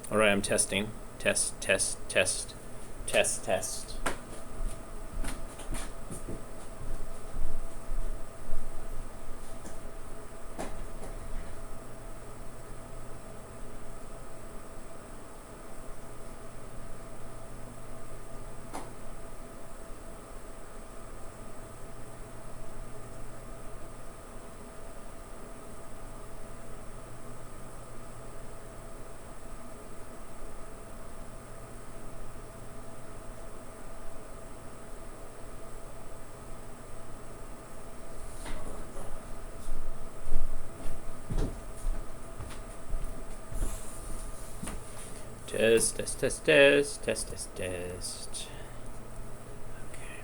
All right, I'm testing. Test, test, test, test, test. Test, test, test, test, test, test, test. Okay.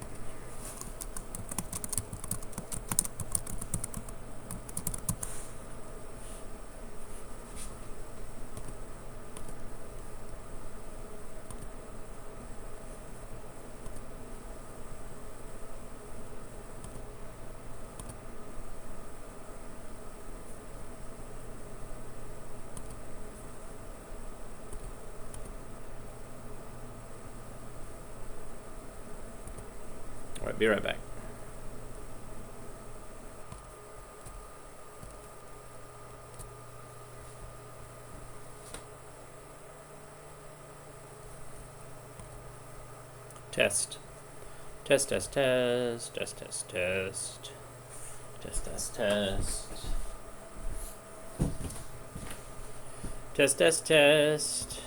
All right, be right back. Test. Test, test, test, test, test, test. Test, test, test. Test, test, test.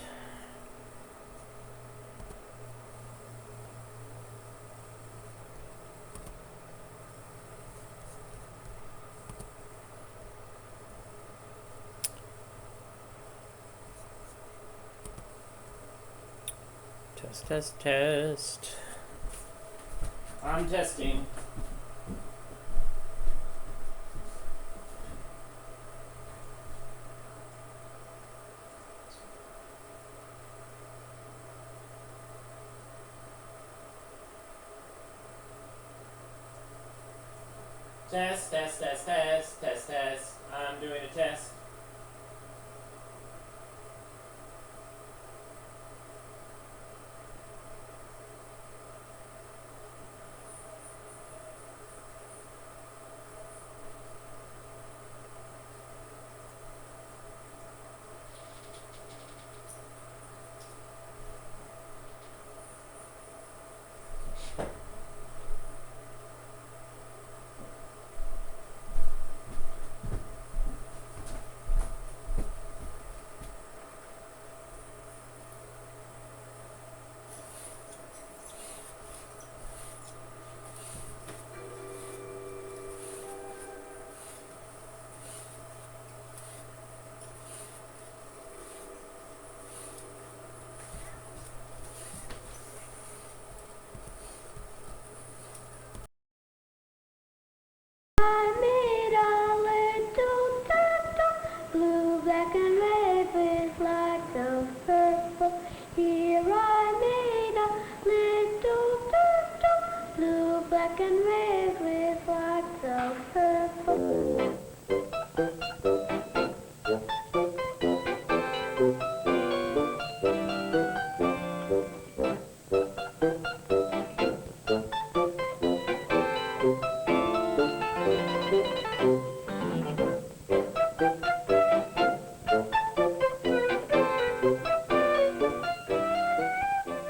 Test, test, test. I'm testing. Test, test, test, test, test, test. I'm doing a test.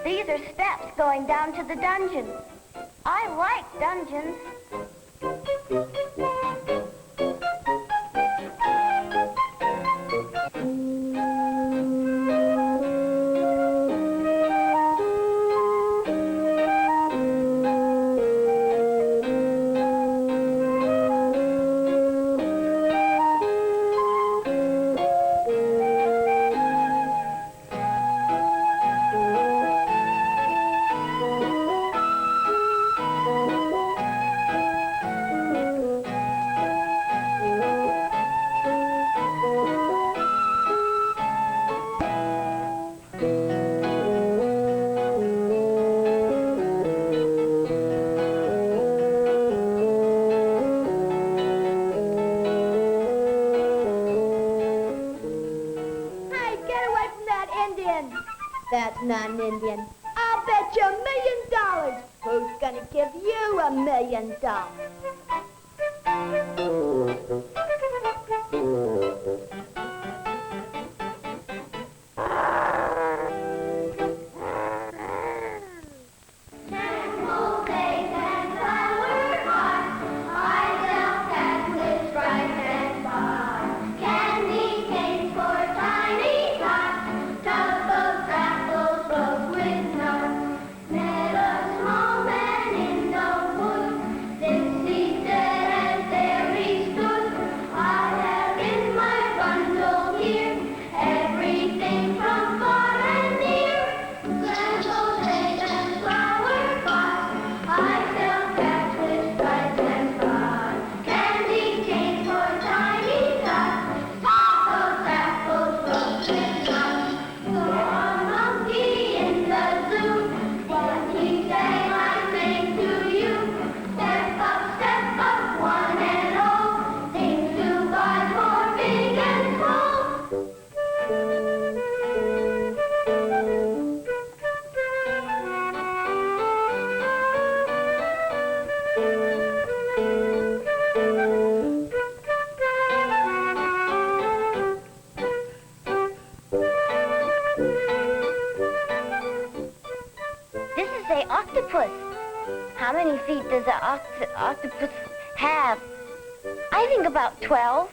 These are steps going down to the dungeon. I like dungeons. Indian. That's not an Indian. I'll bet you $1 million. Who's gonna give you $1 million? Octopus. How many feet does an octopus have? I think about 12.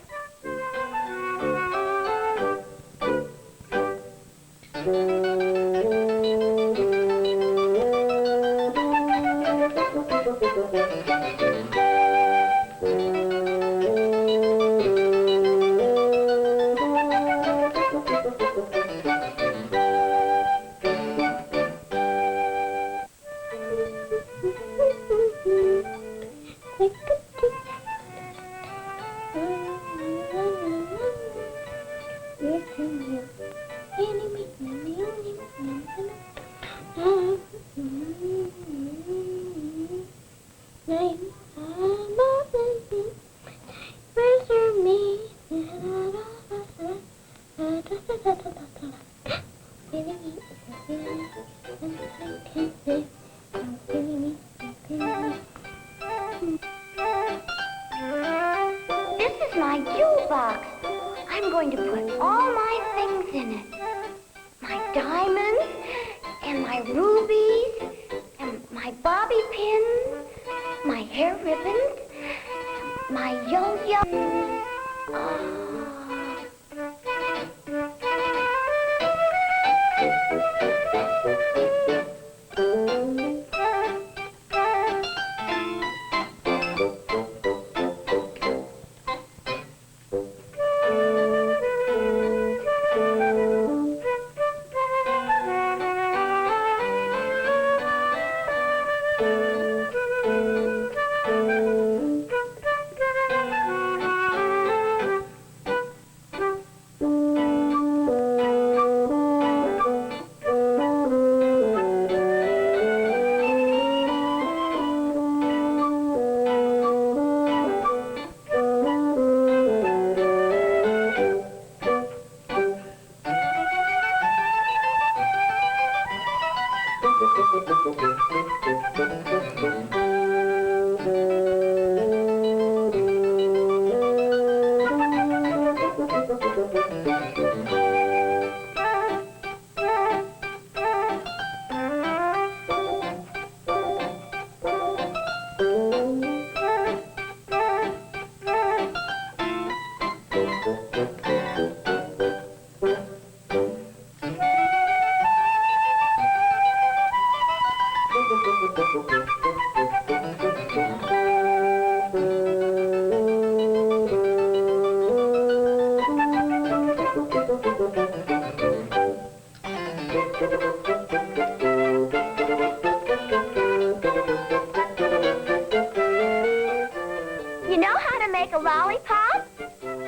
You know how to make a lollipop?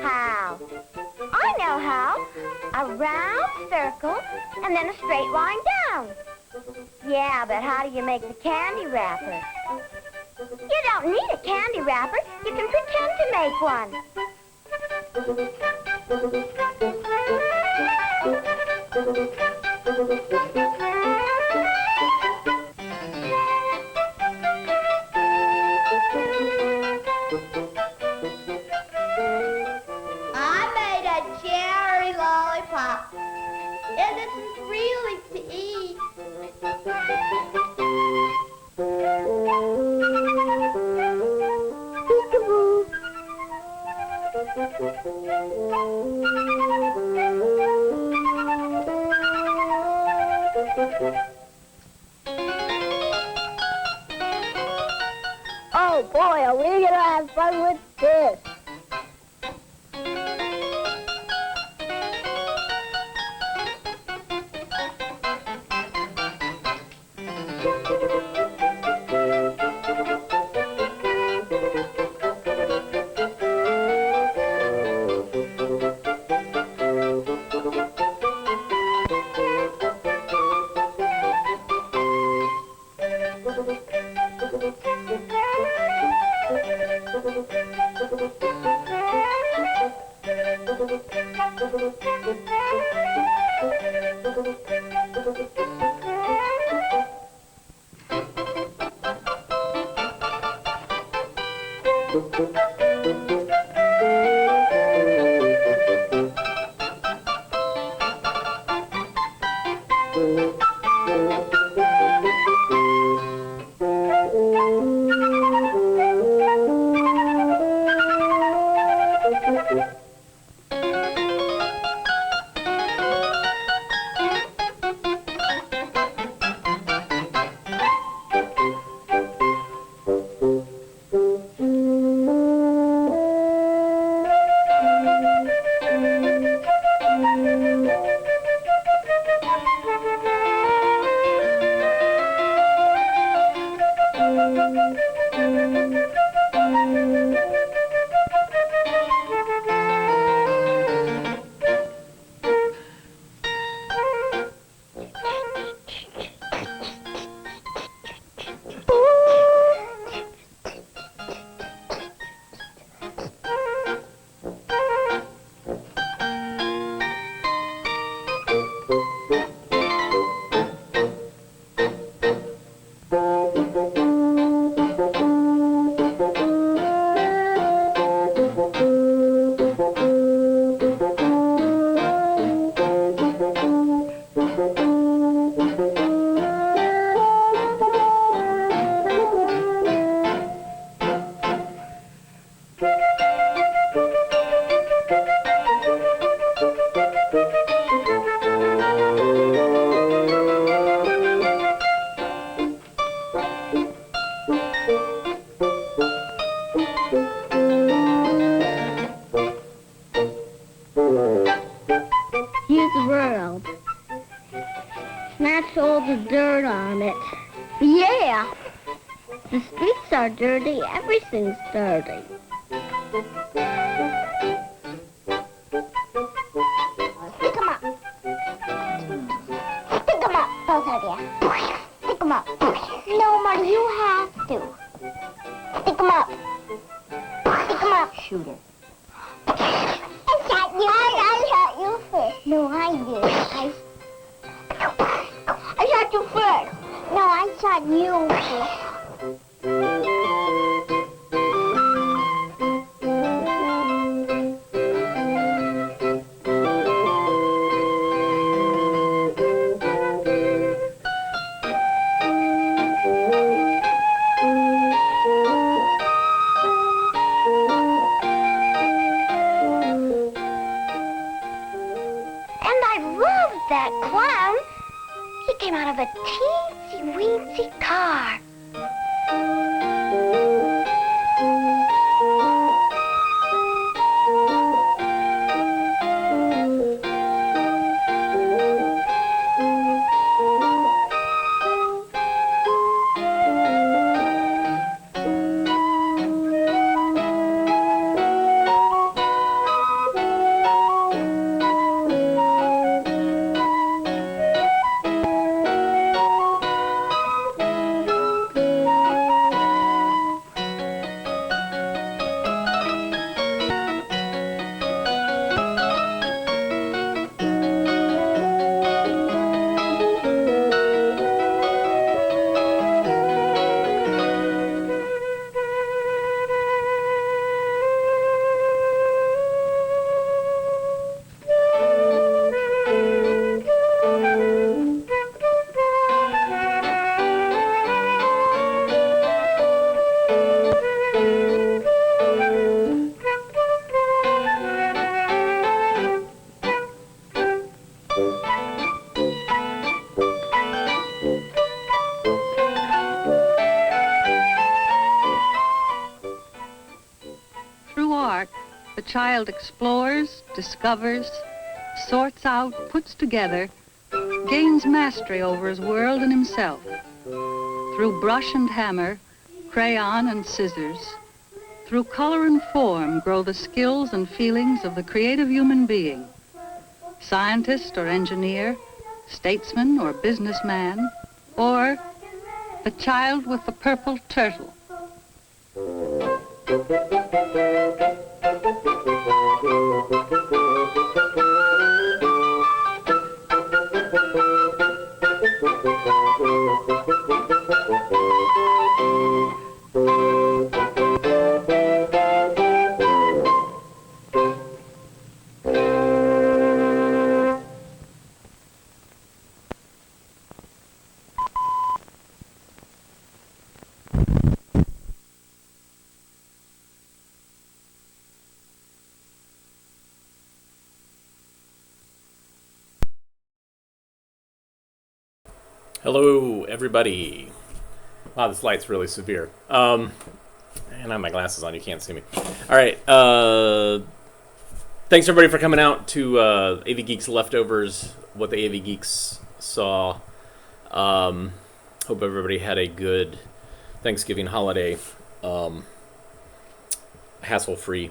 How? I know how. A round circle and then a straight line down. Yeah, but how do you make the candy wrapper? You don't need a candy wrapper. You can pretend to make one. I made a cherry lollipop. And it's really to eat. Peekaboo. Oh boy, are we gonna have fun with this? Here's the world. Snatch all the dirt on it. Yeah. The streets are dirty. Everything's dirty. Stick 'em up. Stick 'em up, both of you. Stick 'em up. No, Mom, you have to. Stick 'em up. Stick 'em up. Shoot her. I shot you. I shot you first. No, I did. I shot you first. No, I shot you first. That clown, he came out of a teensy-weensy car. child explores, discovers, sorts out, puts together, gains mastery over his world and himself. Through brush and hammer, crayon and scissors, through color and form grow the skills and feelings of the creative human being. Scientist or engineer, statesman or businessman, or the child with the purple turtle. Hello, everybody. Wow, this light's really severe. And I have my glasses on. You can't see me. All right. Thanks, everybody, for coming out to AV Geeks Leftovers, what the AV Geeks saw. Hope everybody had a good Thanksgiving holiday, hassle-free.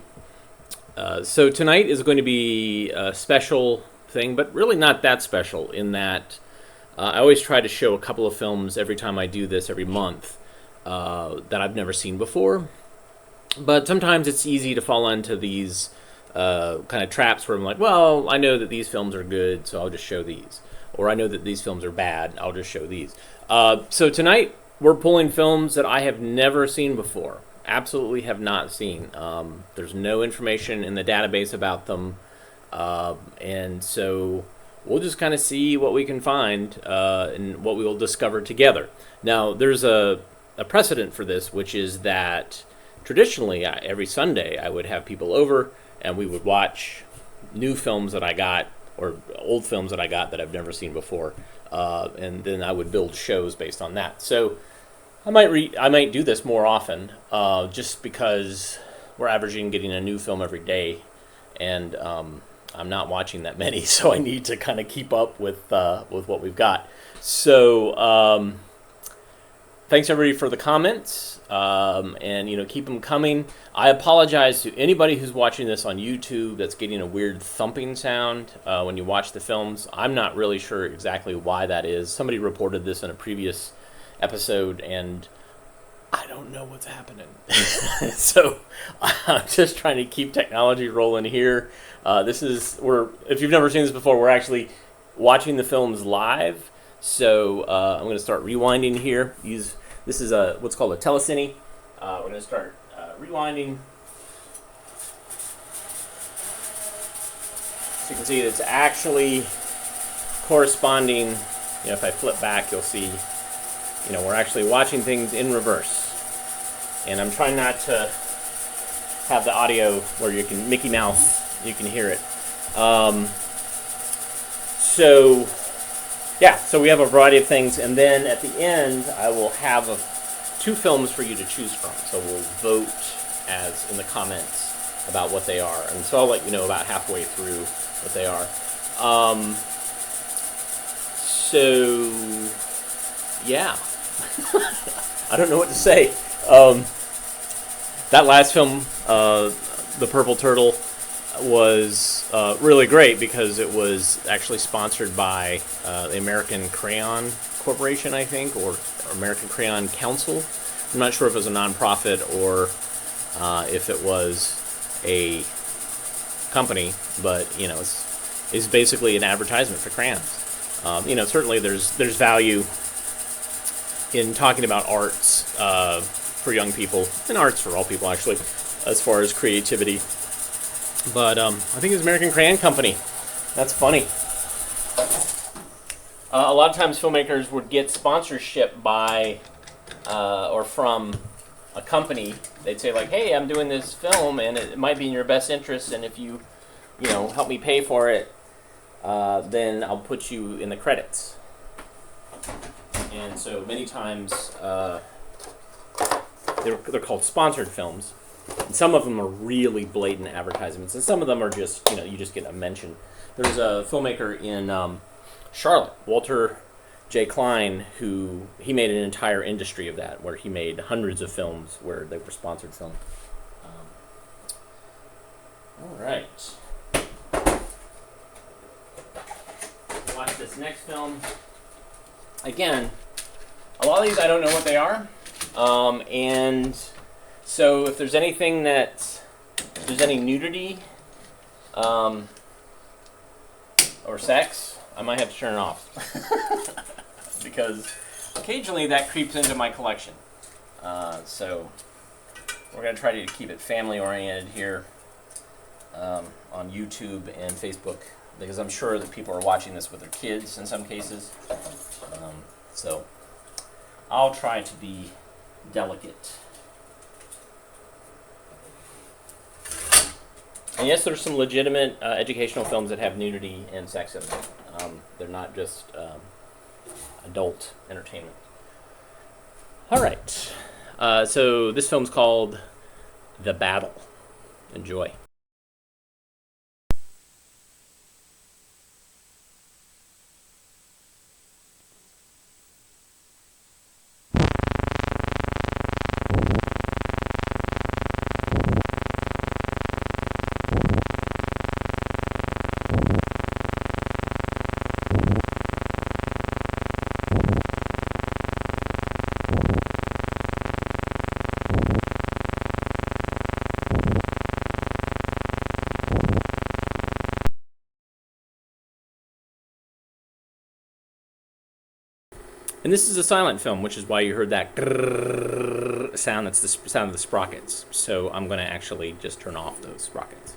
So tonight is going to be a special thing, but really not that special in that I always try to show a couple of films every time I do this every month that I've never seen before. But sometimes it's easy to fall into these kind of traps where I'm like, well, I know that these films are good, so I'll just show these. Or I know that these films are bad, I'll just show these. So tonight, we're pulling films that I have never seen before. Absolutely have not seen. There's no information in the database about them. And so we'll just kind of see what we can find and what we will discover together. Now, there's a precedent for this, which is that traditionally, every Sunday, I would have people over and we would watch new films that I got or old films that I got that I've never seen before, and then I would build shows based on that. So I might do this more often, just because we're averaging getting a new film every day, and I'm not watching that many, so I need to kind of keep up with what we've got. So thanks everybody for the comments, and keep them coming. I apologize to anybody who's watching this on YouTube that's getting a weird thumping sound when you watch the films. I'm not really sure exactly why that is. Somebody reported this in a previous episode, and I don't know what's happening. So I'm just trying to keep technology rolling here. If you've never seen this before, we're actually watching the films live. So I'm going to start rewinding here. This is what's called a telecine. We're going to start rewinding. So you can see it's actually corresponding. If I flip back, you'll see, we're actually watching things in reverse. And I'm trying not to have the audio where you can Mickey Mouse. You can hear it. So we have a variety of things, and then at the end, I will have two films for you to choose from. So we'll vote as in the comments about what they are, and so I'll let you know about halfway through what they are. I don't know what to say. That last film, The Purple Turtle, was really great because it was actually sponsored by the American Crayon Corporation, I think, or American Crayon Council. I'm not sure if it was a nonprofit or if it was a company, but it's basically an advertisement for crayons. Certainly there's value in talking about arts for young people, and arts for all people actually, as far as creativity. But I think it's American Crayon Company. That's funny. A lot of times filmmakers would get sponsorship by or from a company. They'd say like, hey, I'm doing this film and it might be in your best interest, and if you help me pay for it, then I'll put you in the credits. And so many times they're called sponsored films. And some of them are really blatant advertisements, and some of them are just, you just get a mention. There's a filmmaker in Charlotte, Walter J. Klein, who he made an entire industry of that, where he made hundreds of films where they were sponsored films. All right. Watch this next film. Again, a lot of these I don't know what they are, and so if there's anything if there's any nudity or sex, I might have to turn it off because occasionally that creeps into my collection. So we're going to try to keep it family oriented here on YouTube and Facebook, because I'm sure that people are watching this with their kids in some cases. So I'll try to be delicate. And yes, there's some legitimate educational films that have nudity and sex in them. They're not just adult entertainment. All right. So this film's called The Battle. Enjoy. And this is a silent film, which is why you heard that grrrr sound. That's the sound of the sprockets. So I'm going to actually just turn off those sprockets.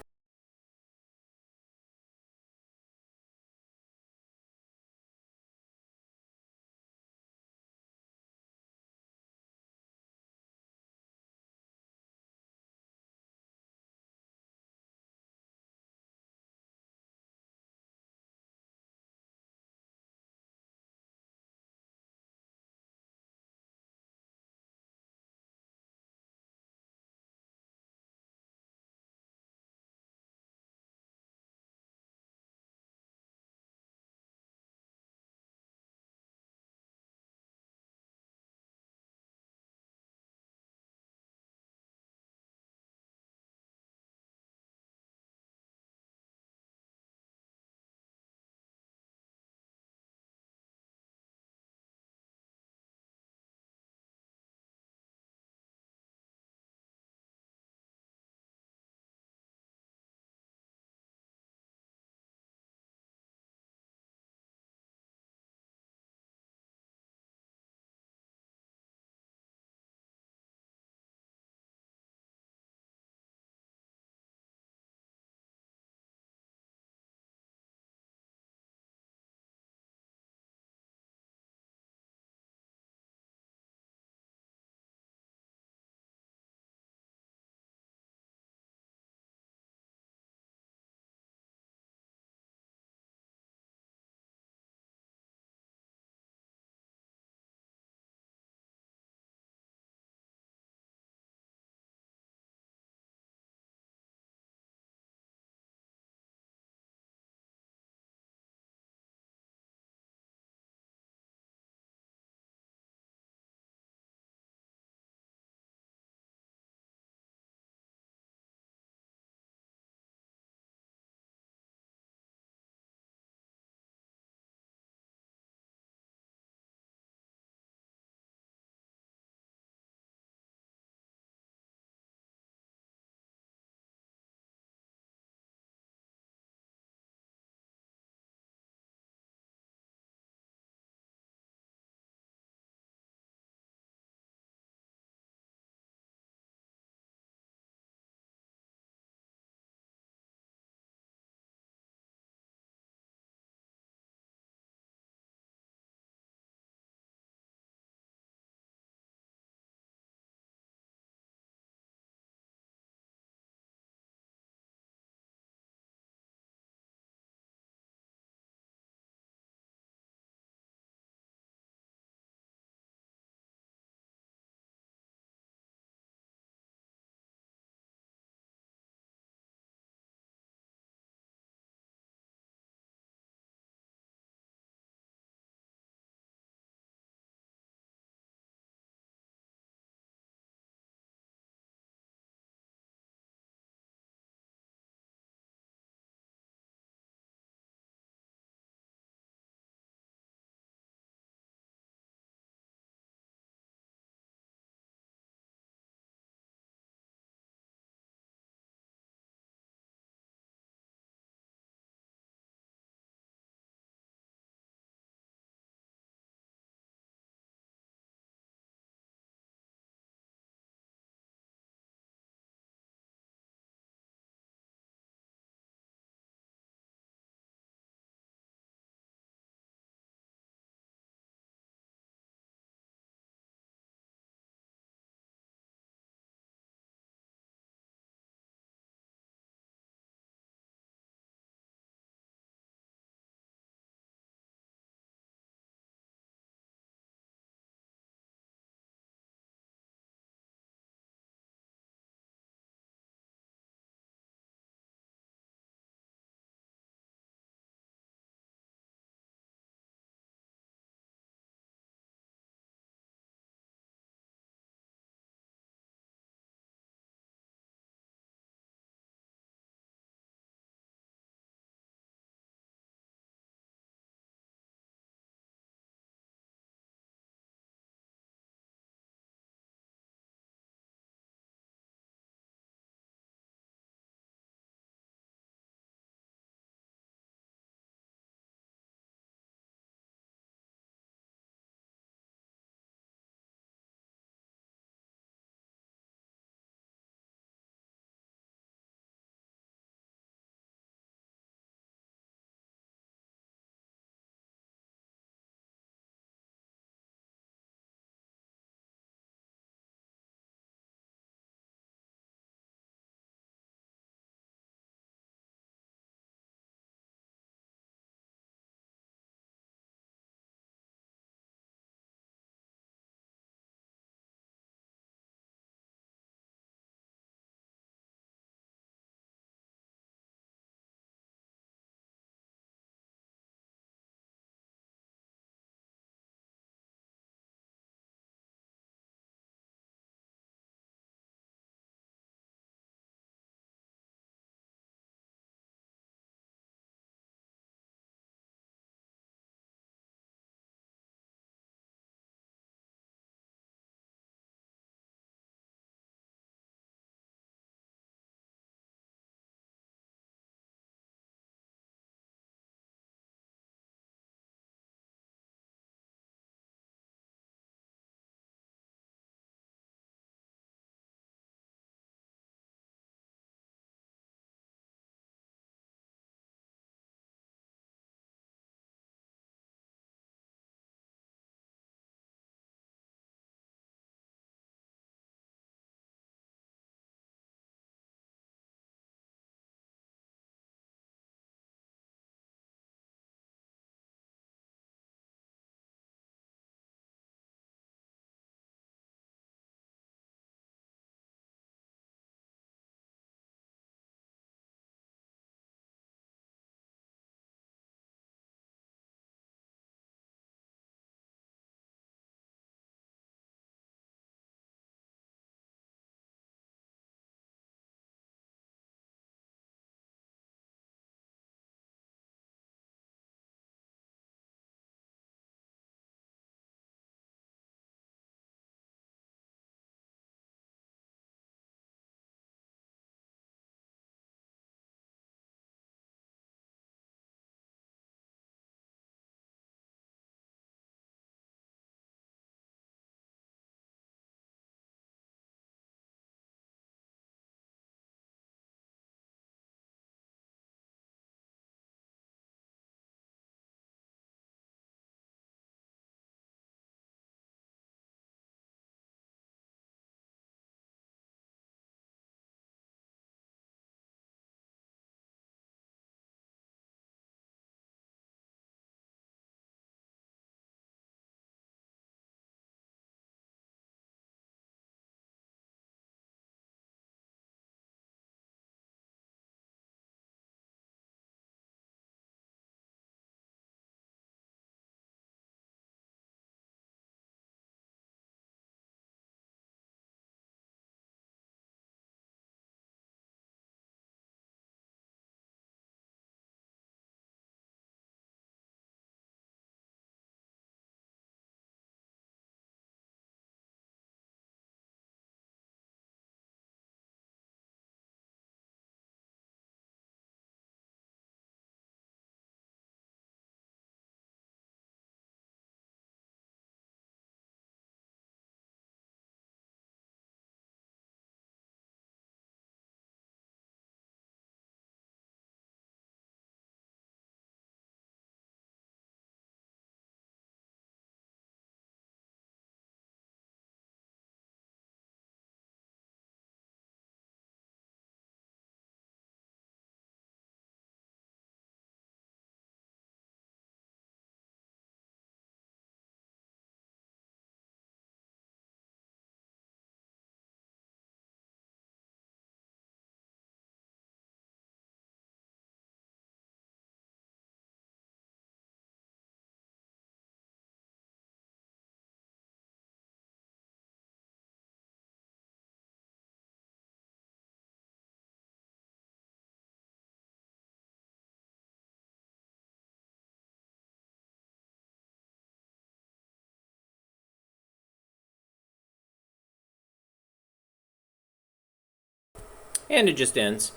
And it just ends.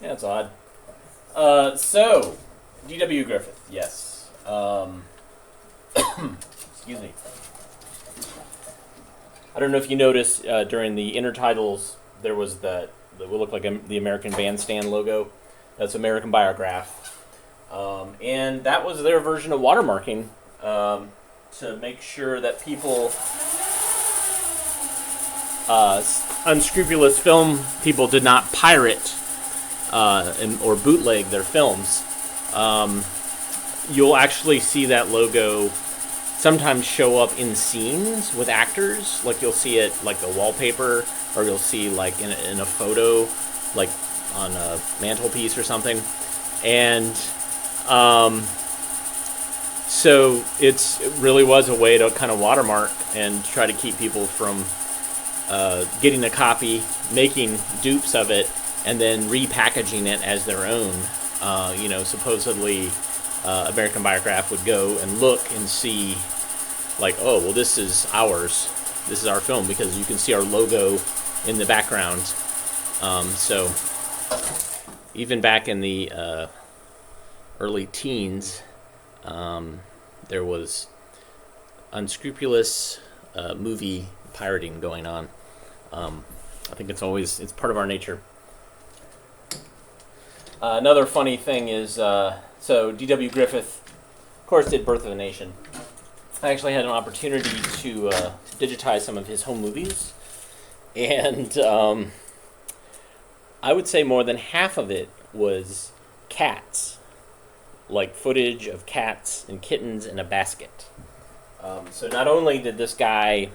Yeah, it's odd. So, D.W. Griffith, yes. Excuse me. I don't know if you noticed during the intertitles, there was that will look like the American Bandstand logo. That's American Biograph. And that was their version of watermarking to make sure that people, unscrupulous film people, did not pirate or bootleg their films. You'll actually see that logo sometimes show up in scenes with actors. Like you'll see it like a wallpaper, or you'll see like in a photo, like on a mantelpiece or something. And so it really was a way to kind of watermark and try to keep people from getting a copy, making dupes of it, and then repackaging it as their own. Supposedly American Biograph would go and look and see, like, oh, well, this is ours. This is our film, because you can see our logo in the background. So even back in the early teens, there was unscrupulous movie pirating going on. I think it's part of our nature. Another funny thing is, so D.W. Griffith, of course, did Birth of a Nation. I actually had an opportunity to digitize some of his home movies, and I would say more than half of it was cats, like footage of cats and kittens in a basket. So not only did this guy,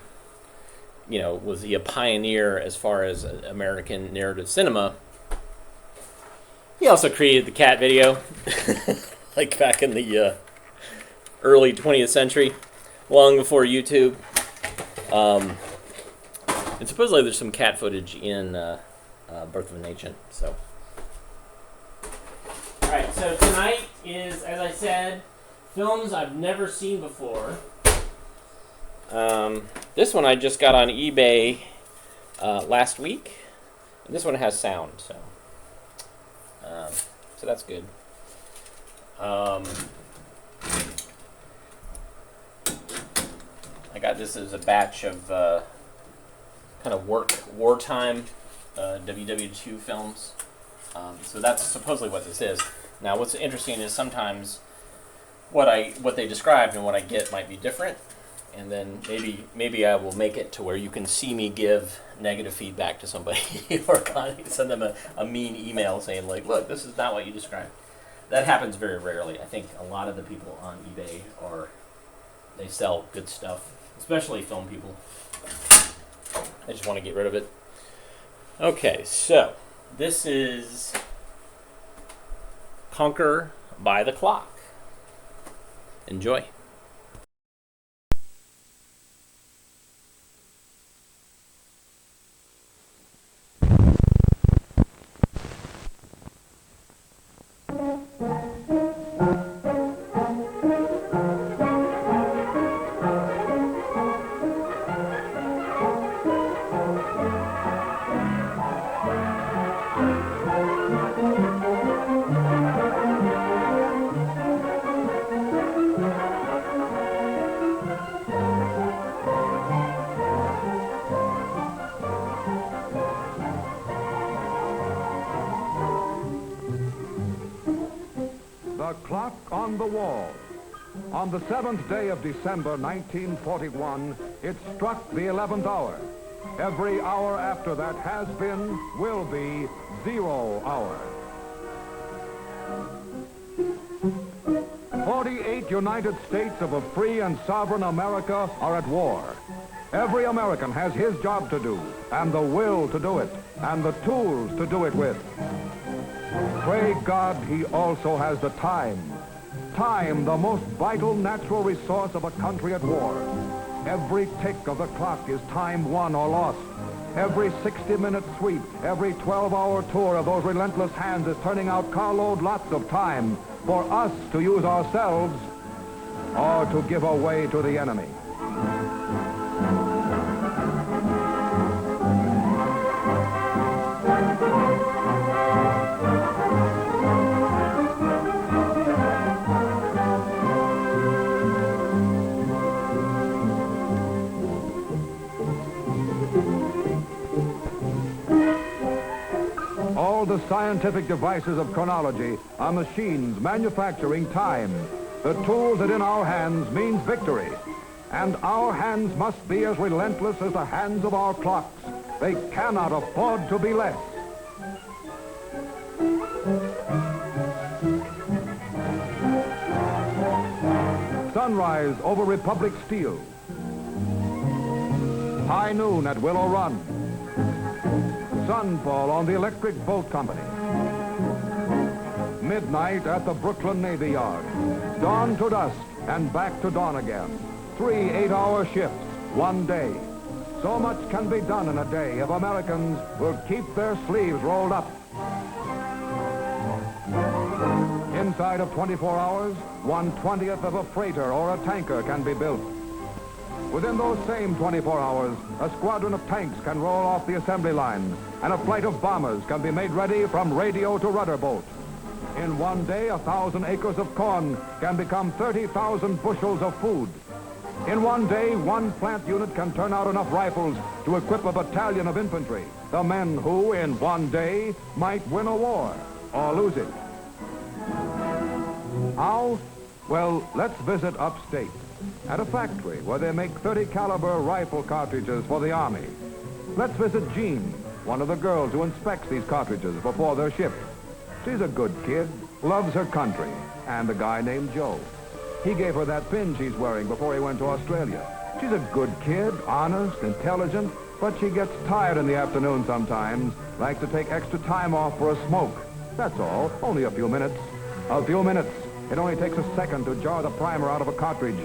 was he a pioneer as far as American narrative cinema, he also created the cat video, like back in the early 20th century, long before YouTube. And supposedly there's some cat footage in Birth of a Nation. So, all right. So tonight is, as I said, films I've never seen before. This one I just got on eBay last week. And this one has sound, so that's good. I got this as a batch of kind of wartime WW2 films. So that's supposedly what this is. Now, what's interesting is sometimes what they described and what I get might be different, and then maybe I will make it to where you can see me give negative feedback to somebody or send them a mean email saying, like, look, this is not what you described. That happens very rarely. I think a lot of the people on eBay they sell good stuff, especially film people. I just want to get rid of it. Okay, so this is Conquer by the Clock. Enjoy. The clock on the wall. On the 7th day of December, 1941, it struck the 11th hour. Every hour after that has been, will be, 0 hour. 48 United States of a free and sovereign America are at war. Every American has his job to do, and the will to do it, and the tools to do it with. Pray God he also has the time. Time, the most vital natural resource of a country at war. Every tick of the clock is time won or lost. Every 60-minute sweep, every 12-hour tour of those relentless hands is turning out carload lots of time for us to use ourselves or to give away to the enemy. scientific devices of chronology are machines manufacturing time. The tool that in our hands means victory. And our hands must be as relentless as the hands of our clocks. They cannot afford to be less. Sunrise over Republic Steel. High noon at Willow Run. Sunfall on the Electric Boat Company. Midnight at the Brooklyn Navy Yard. Dawn to dusk and back to dawn again. 3 8-hour shifts, one day. So much can be done in a day if Americans will keep their sleeves rolled up. Inside of 24 hours, 1/20th of a freighter or a tanker can be built. Within those same 24 hours, a squadron of tanks can roll off the assembly line, and a flight of bombers can be made ready from radio to rudder boat. In one day, 1,000 acres of corn can become 30,000 bushels of food. In one day, one plant unit can turn out enough rifles to equip a battalion of infantry, the men who, in one day, might win a war or lose it. How? Well, let's visit upstate at a factory where they make 30 caliber rifle cartridges for the Army. Let's visit Jean, one of the girls who inspects these cartridges before they're shipped. She's a good kid, loves her country, and a guy named Joe. He gave her that pin she's wearing before he went to Australia. She's a good kid, honest, intelligent, but she gets tired in the afternoon sometimes, likes to take extra time off for a smoke. That's all, only a few minutes. A few minutes. It only takes a second to jar the primer out of a cartridge.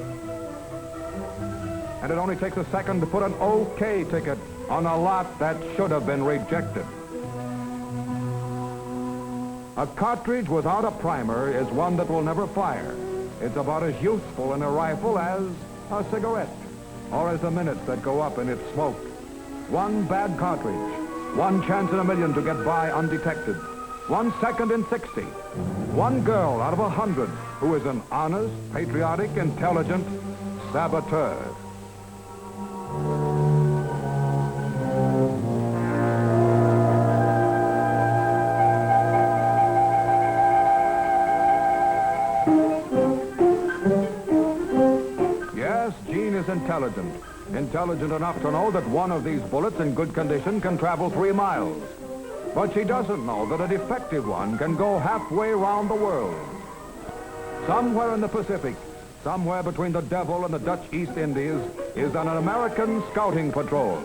And it only takes a second to put an OK ticket on a lot that should have been rejected. A cartridge without a primer is one that will never fire. It's about as useful in a rifle as a cigarette, or as the minutes that go up in its smoke. One bad cartridge, one chance in a million to get by undetected. 1 second in 60. One girl out of 100 who is an honest, patriotic, intelligent saboteur. Yes, Jean is intelligent. Intelligent enough to know that one of these bullets in good condition can travel 3 miles. But she doesn't know that a defective one can go halfway around the world. Somewhere in the Pacific, somewhere between the Devil and the Dutch East Indies, is an American scouting patrol.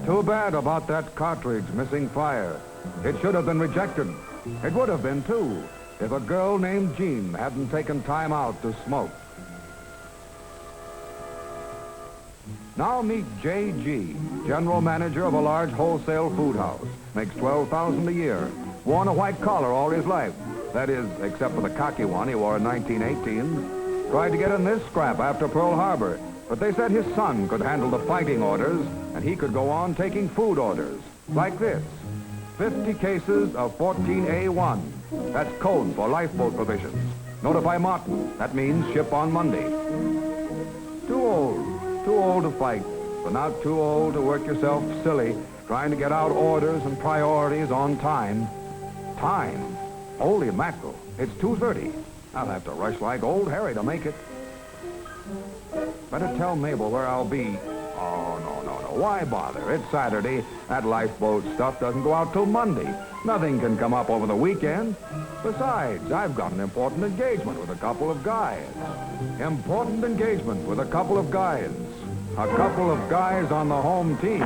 Too bad about that cartridge missing fire. It should have been rejected. It would have been, too, if a girl named Jean hadn't taken time out to smoke. Now meet J.G., general manager of a large wholesale food house. Makes $12,000 a year. Worn a white collar all his life. That is, except for the cocky one he wore in 1918. Tried to get in this scrap after Pearl Harbor, but they said his son could handle the fighting orders, and he could go on taking food orders, like this. 50 cases of 14A1. That's code for lifeboat provisions. Notify Martin. That means ship on Monday. Too old to fight, but not too old to work yourself silly trying to get out orders and priorities on time. Time? Holy mackerel, it's 2:30. I'll have to rush like old Harry to make it. Better tell Mabel where I'll be. Oh, no. Why bother? It's Saturday. That lifeboat stuff doesn't go out till Monday. Nothing can come up over the weekend. Besides, I've got an important engagement with a couple of guys. Important engagement with a couple of guys. A couple of guys on the home team.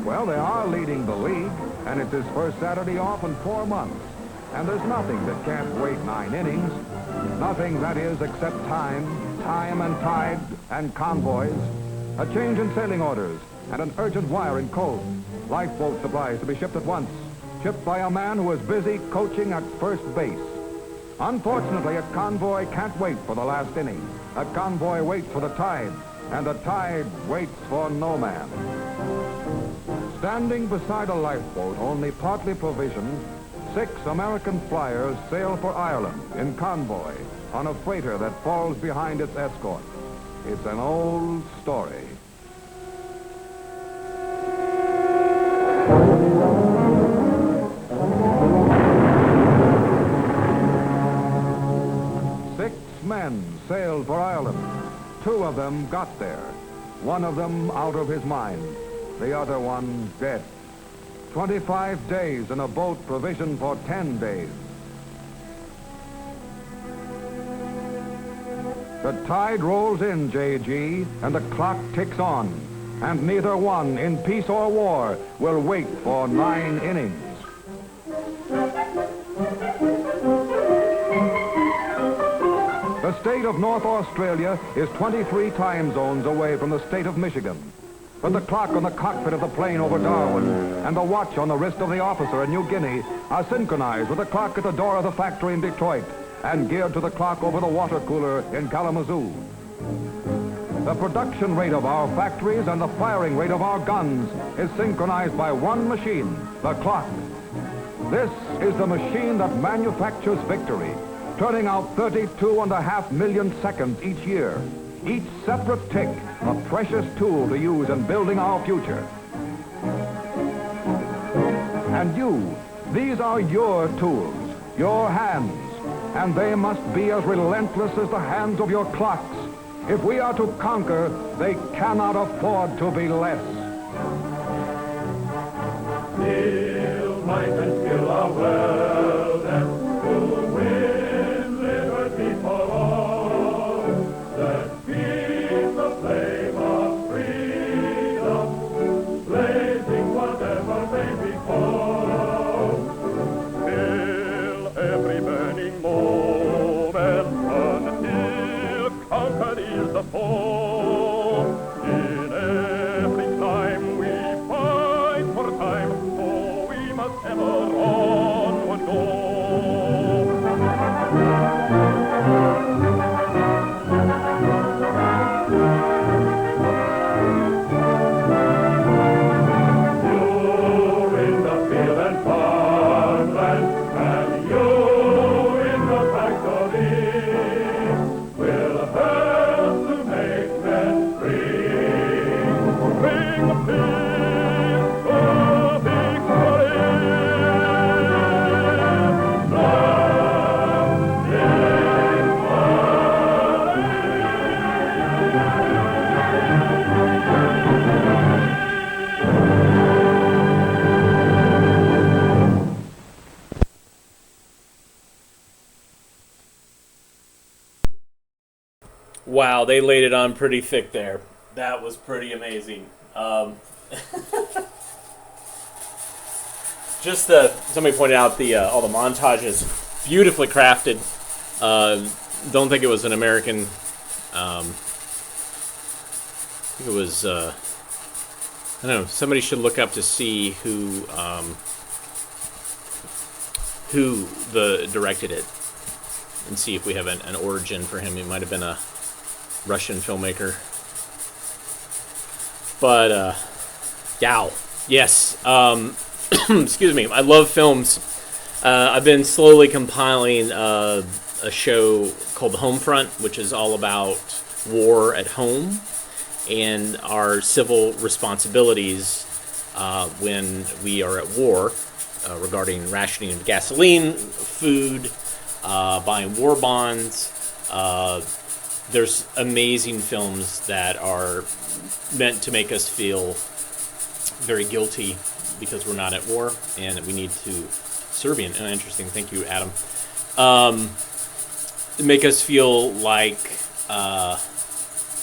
Well, they are leading the league, and it's his first Saturday off in 4 months. And there's nothing that can't wait 9 innings. Nothing, that is, except time and tide and convoys. A change in sailing orders and an urgent wire in code. Lifeboat supplies to be shipped at once. Shipped by a man who is busy coaching at first base. Unfortunately, a convoy can't wait for the last inning. A convoy waits for the tide, and the tide waits for no man. Standing beside a lifeboat only partly provisioned, 6 American flyers sail for Ireland in convoy on a freighter that falls behind its escort. It's an old story. Six men sailed for Ireland. 2 of them got there. 1 of them out of his mind. The other one dead. 25 days in a boat provisioned for 10 days. The tide rolls in, J.G., and the clock ticks on. And neither one, in peace or war, will wait for 9 innings. The state of North Australia is 23 time zones away from the state of Michigan. But the clock on the cockpit of the plane over Darwin and the watch on the wrist of the officer in New Guinea are synchronized with the clock at the door of the factory in Detroit and geared to the clock over the water cooler in Kalamazoo. The production rate of our factories and the firing rate of our guns is synchronized by one machine, the clock. This is the machine that manufactures victory, turning out 32.5 million seconds each year. Each separate tick, a precious tool to use in building our future. And you, these are your tools, your hands, and they must be as relentless as the hands of your clocks. If we are to conquer, they cannot afford to be less. Build might and skill our world, and to win liberty for all. Let's keep the flame of freedom blazing whatever may befall. Fill every burning moment until conquered is the foe. In every time we fight for time, oh, we must ever onward go. You in the field and farmland, and you in the factory, will help to make men free. Bring peace to victory. Wow, they laid it on pretty thick there. That was pretty amazing. Somebody pointed out all the montages, beautifully crafted. Don't think it was an American. I think it was. I don't know. Somebody should look up to see who directed it, and see if we have an origin for him. He might have been a Russian filmmaker. But, yes. Excuse me. I love films. I've been slowly compiling a show called The Homefront, which is all about war at home and our civil responsibilities when we are at war regarding rationing of gasoline, food, buying war bonds. There's amazing films that are meant to make us feel very guilty because we're not at war and we need to Serbian. Interesting. Thank you, Adam. Make us feel like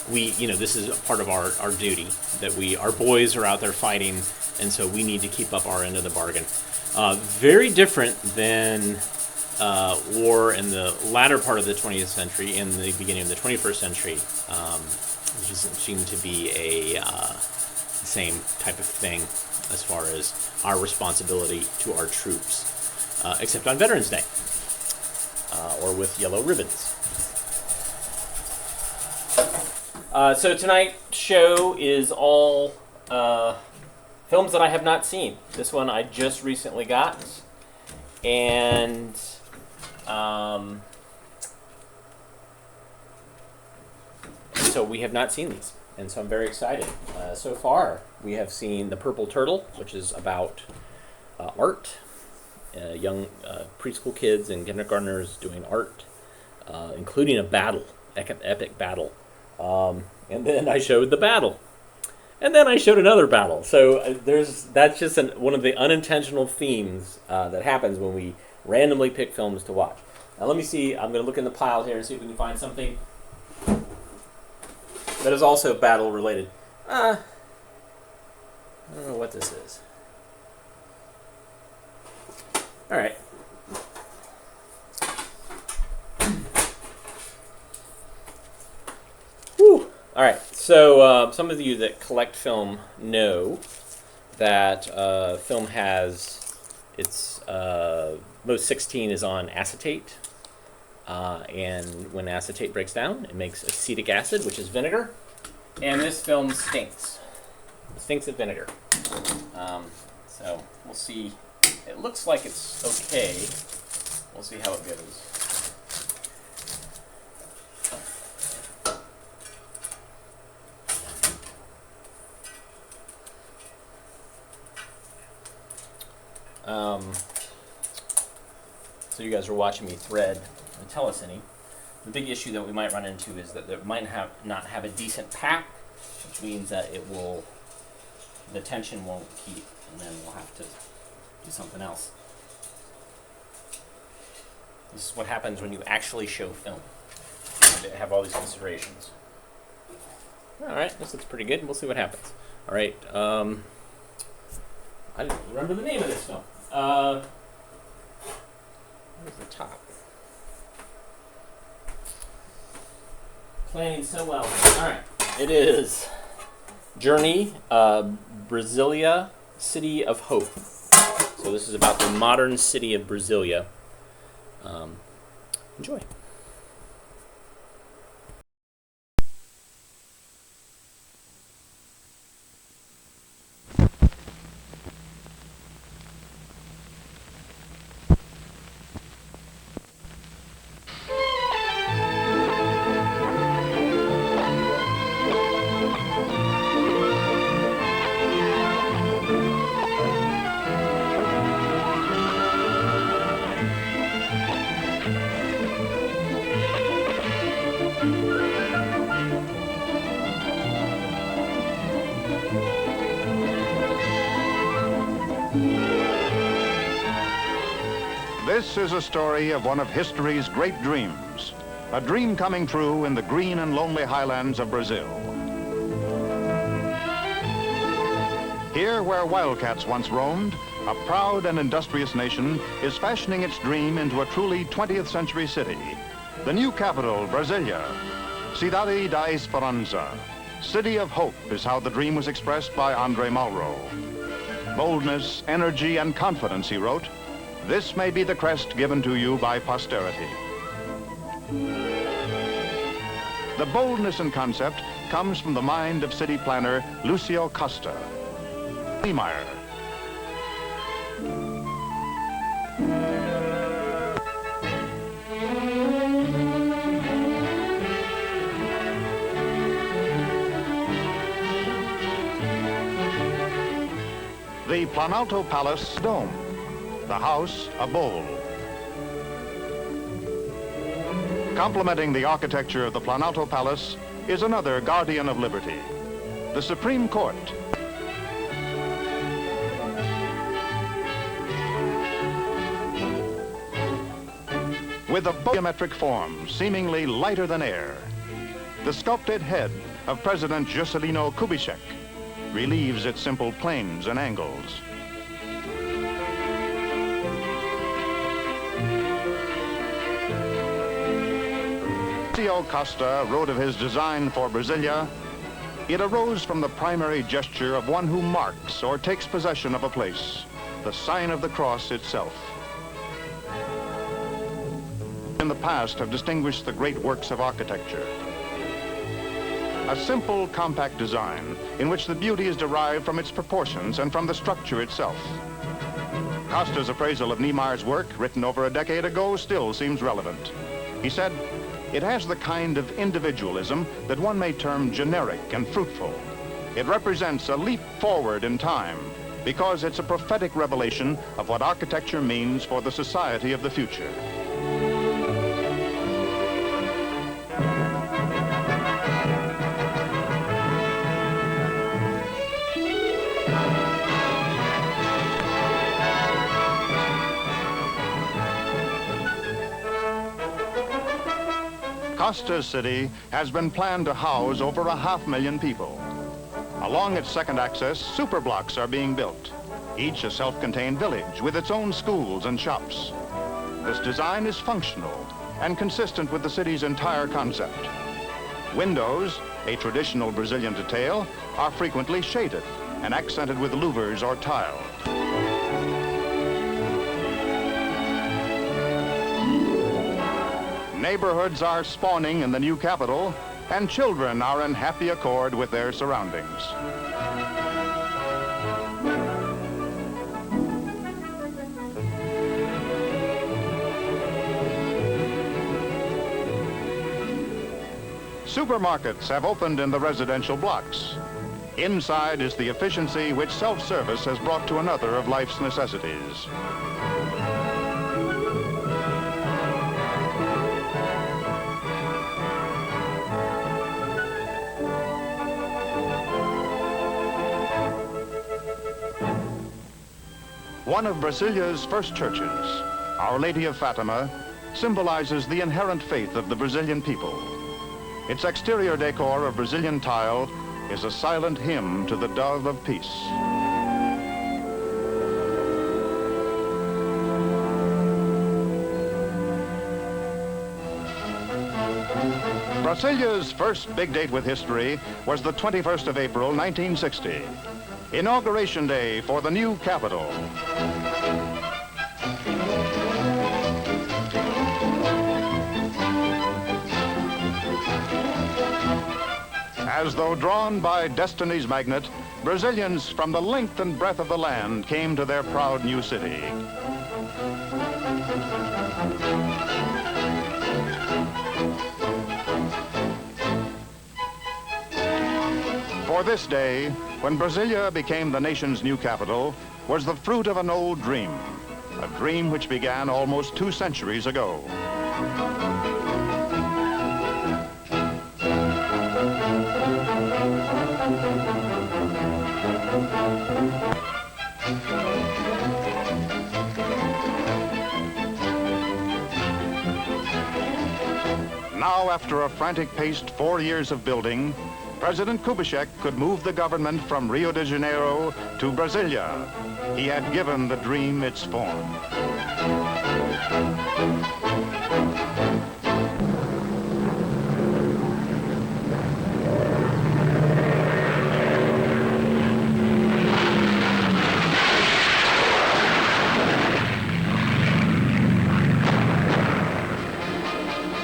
this is a part of our duty, that our boys are out there fighting, and so we need to keep up our end of the bargain. Very different than war in the latter part of the 20th century and the beginning of the 21st century. It doesn't seem to be the same type of thing as far as our responsibility to our troops, except on Veterans Day, or with yellow ribbons. So tonight's show is all films that I have not seen. This one I just recently got, and so we have not seen these, and so I'm very excited. So far, we have seen The Purple Turtle, which is about art, young preschool kids and kindergartners doing art, including a battle, epic battle. And then I showed The Battle. And then I showed another battle. So that's just one of the unintentional themes that happens when we randomly pick films to watch. Now let me see. I'm going to look in the pile here and see if we can find something that is also battle related. I don't know what this is. All right. Whew. All right. So some of you that collect film know that film has its most 16 is on acetate, and when acetate breaks down, it makes acetic acid, which is vinegar. And this film stinks. It stinks of vinegar. So we'll see. It looks like it's okay. We'll see how it goes. So you guys are watching me thread and tell us any. The big issue that we might run into is that it might not have a decent pack, which means that the tension won't keep, and then we'll have to do something else. This is what happens when you actually show film. You have all these considerations. All right, this looks pretty good. We'll see what happens. All right, I didn't remember the name of this film. Where's the top? Planning so well. All right, it is Journey, Brasilia, City of Hope. So this is about the modern city of Brasilia. Enjoy. This is a story of one of history's great dreams, a dream coming true in the green and lonely highlands of Brazil. Here, where wildcats once roamed, a proud and industrious nation is fashioning its dream into a truly 20th century city. The new capital, Brasilia, Cidade da Esperança, City of Hope is how the dream was expressed by Andre Malraux. Boldness, energy, and confidence, he wrote. This may be the crest given to you by posterity. The boldness and concept comes from the mind of city planner Lucio Costa. Niemeyer. The Planalto Palace dome, the house a bowl. Complementing the architecture of the Planalto Palace is another guardian of liberty, the Supreme Court. With a geometric form seemingly lighter than air, the sculpted head of President Juscelino Kubitschek relieves its simple planes and angles. Alceu Costa wrote of his design for Brasilia, it arose from the primary gesture of one who marks or takes possession of a place, the sign of the cross itself. In the past have distinguished the great works of architecture. A simple, compact design in which the beauty is derived from its proportions and from the structure itself. Costa's appraisal of Niemeyer's work, written over a decade ago, still seems relevant. He said, "It has the kind of individualism that one may term generic and fruitful. It represents a leap forward in time because it's a prophetic revelation of what architecture means for the society of the future." Costa's city has been planned to house over 500,000 people. Along its second axis, superblocks are being built, each a self-contained village with its own schools and shops. This design is functional and consistent with the city's entire concept. Windows, a traditional Brazilian detail, are frequently shaded and accented with louvers or tile. Neighborhoods are spawning in the new capital, and children are in happy accord with their surroundings. Supermarkets have opened in the residential blocks. Inside is the efficiency which self-service has brought to another of life's necessities. One of Brasilia's first churches, Our Lady of Fatima, symbolizes the inherent faith of the Brazilian people. Its exterior decor of Brazilian tile is a silent hymn to the dove of peace. Brasilia's first big date with history was the 21st of April, 1960. Inauguration Day for the new capital. As though drawn by destiny's magnet, Brazilians from the length and breadth of the land came to their proud new city. For this day, when Brasilia became the nation's new capital, was the fruit of an old dream, a dream which began almost 2 centuries ago. Now, after a frantic-paced 4 years of building, President Kubitschek could move the government from Rio de Janeiro to Brasilia. He had given the dream its form.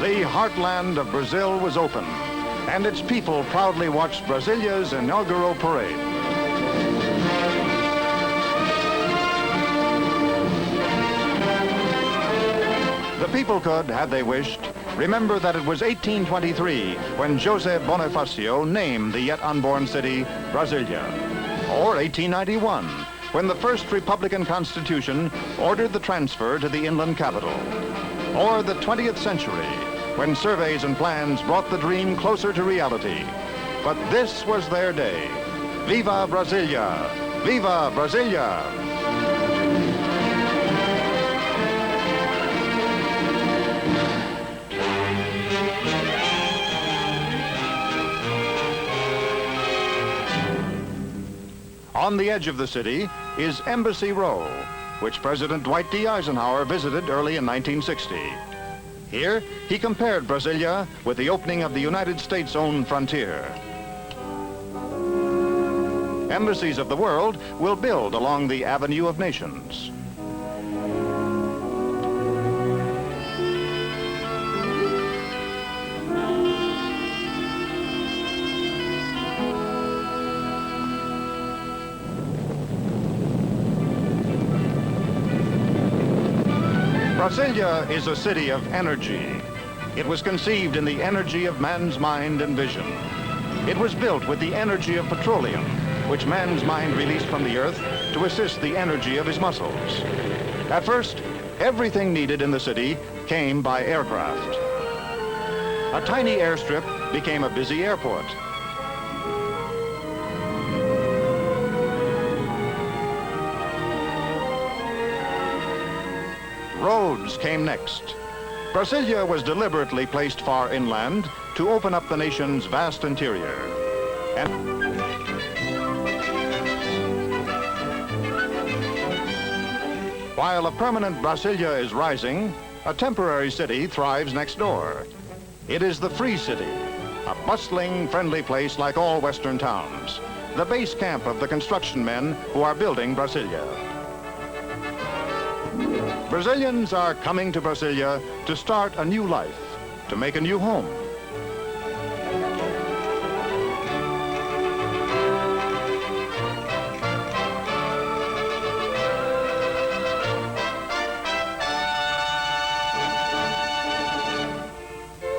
The heartland of Brazil was open, and its people proudly watched Brasilia's inaugural parade. The people could, had they wished, remember that it was 1823 when José Bonifacio named the yet unborn city Brasilia, or 1891 when the first Republican Constitution ordered the transfer to the inland capital. Or the 20th century, when surveys and plans brought the dream closer to reality. But this was their day. Viva Brasilia! Viva Brasilia! On the edge of the city is Embassy Row, which President Dwight D. Eisenhower visited early in 1960. Here, he compared Brasilia with the opening of the United States' own frontier. Embassies of the world will build along the Avenue of Nations. Brasilia is a city of energy. It was conceived in the energy of man's mind and vision. It was built with the energy of petroleum, which man's mind released from the earth to assist the energy of his muscles. At first, everything needed in the city came by aircraft. A tiny airstrip became a busy airport. Roads came next. Brasilia was deliberately placed far inland to open up the nation's vast interior. And while a permanent Brasilia is rising, a temporary city thrives next door. It is the Free City, a bustling, friendly place like all Western towns, the base camp of the construction men who are building Brasilia. Brazilians are coming to Brasilia to start a new life, to make a new home.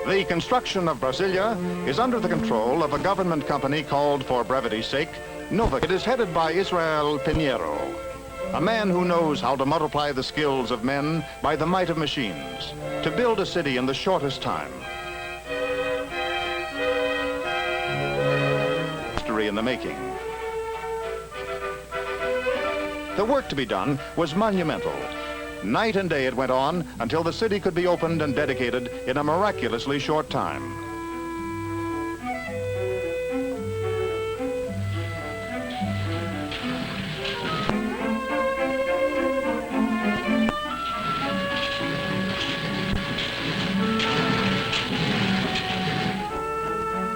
The construction of Brasilia is under the control of a government company called, for brevity's sake, Navajo. It is headed by Israel Pinheiro, a man who knows how to multiply the skills of men by the might of machines, to build a city in the shortest time. History in the making. The work to be done was monumental. Night and day it went on until the city could be opened and dedicated in a miraculously short time.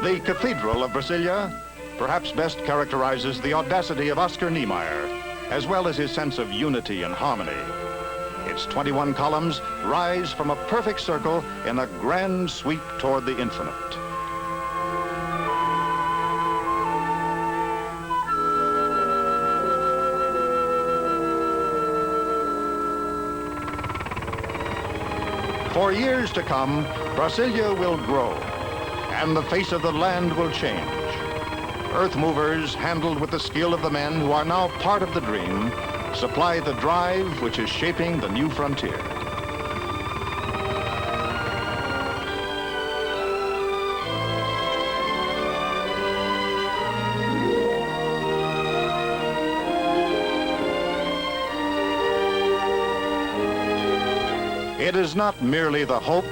The Cathedral of Brasilia perhaps best characterizes the audacity of Oscar Niemeyer, as well as his sense of unity and harmony. Its 21 columns rise from a perfect circle in a grand sweep toward the infinite. For years to come, Brasilia will grow, and the face of the land will change. Earth movers, handled with the skill of the men who are now part of the dream, supply the drive which is shaping the new frontier. It is not merely the hope,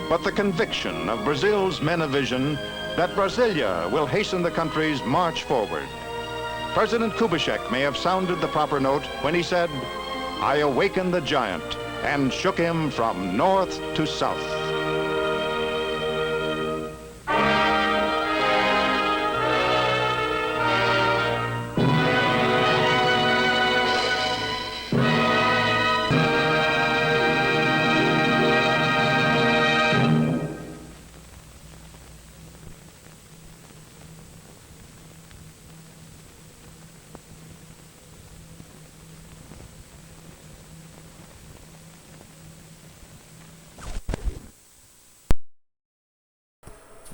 but the conviction of Brazil's men of vision that Brasilia will hasten the country's march forward. President Kubitschek may have sounded the proper note when he said, "I awakened the giant and shook him from north to south."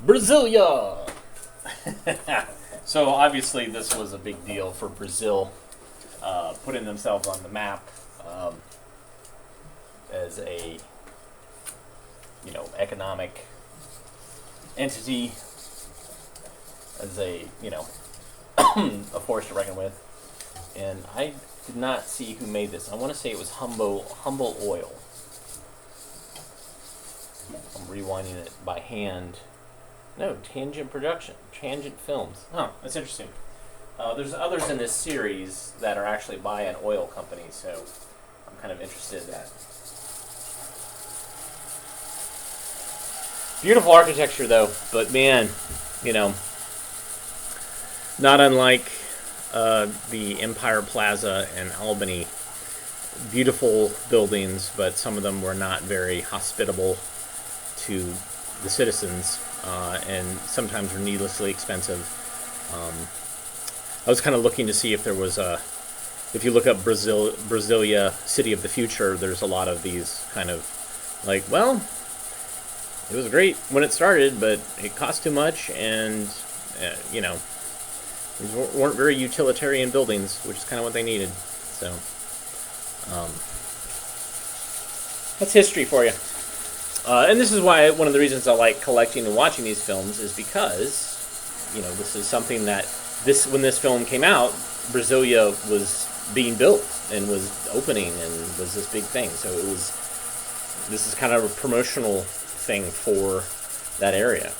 Brasilia! So obviously this was a big deal for Brazil. putting themselves on the map as a, economic entity, as a, a force to reckon with. And I did not see who made this. I want to say it was Humble Oil. I'm rewinding it by hand. No, Tangent Films. Oh, that's interesting. There's others in this series that are actually by an oil company, so I'm kind of interested in that. Beautiful architecture, though, but man, not unlike the Empire Plaza in Albany. Beautiful buildings, but some of them were not very hospitable to the citizens, and sometimes were needlessly expensive. I was kind of looking to see if there was if you look up Brasilia, City of the Future, there's a lot of these kind of it was great when it started, but it cost too much, and these weren't very utilitarian buildings, which is kind of what they needed. So that's history for you. And this is why one of the reasons I like collecting and watching these films is because, this is something that when this film came out, Brasilia was being built and was opening and was this big thing. So this is kind of a promotional thing for that area.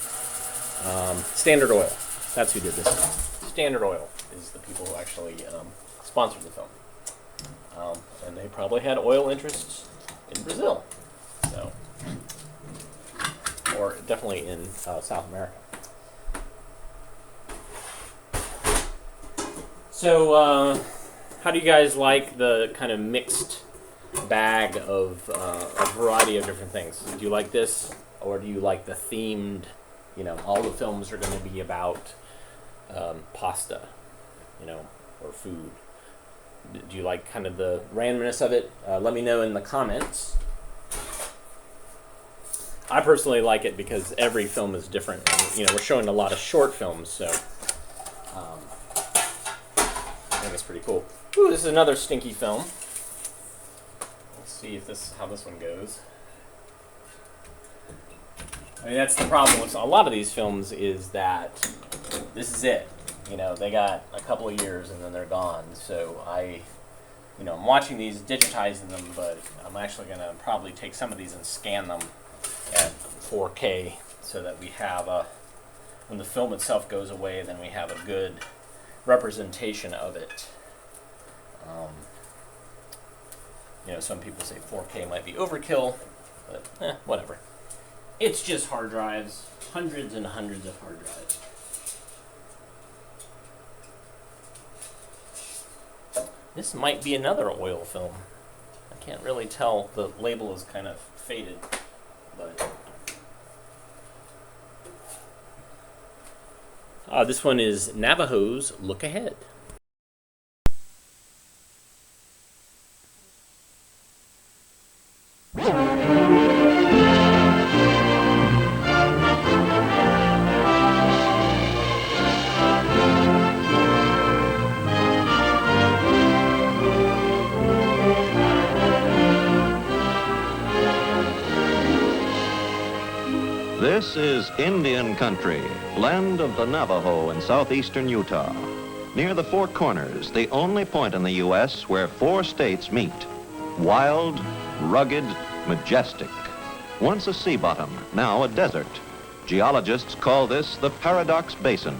Standard Oil, that's who did this. Standard Oil is the people who actually sponsored the film. And they probably had oil interests in Brazil. So, or definitely in South America. So, how do you guys like the kind of mixed bag of a variety of different things? Do you like this, or do you like the themed, all the films are going to be about pasta, or food? Do you like kind of the randomness of it? Let me know in the comments. I personally like it because every film is different. And, we're showing a lot of short films, so I think it's pretty cool. Ooh, this is another stinky film. Let's see how this one goes. I mean, that's the problem with a lot of these films is that this is it. They got a couple of years and then they're gone. So I'm watching these, digitizing them, but I'm actually going to probably take some of these and scan them at 4K so that we have when the film itself goes away, then we have a good representation of it. Some people say 4K might be overkill, but whatever. It's just hard drives, hundreds and hundreds of hard drives. This might be another oil film. I can't really tell. The label is kind of faded, but this one is Navajos Look Ahead. This is Indian country, land of the Navajo in southeastern Utah. Near the Four Corners, the only point in the U.S. where 4 states meet. Wild, rugged, majestic. Once a sea bottom, now a desert. Geologists call this the Paradox Basin.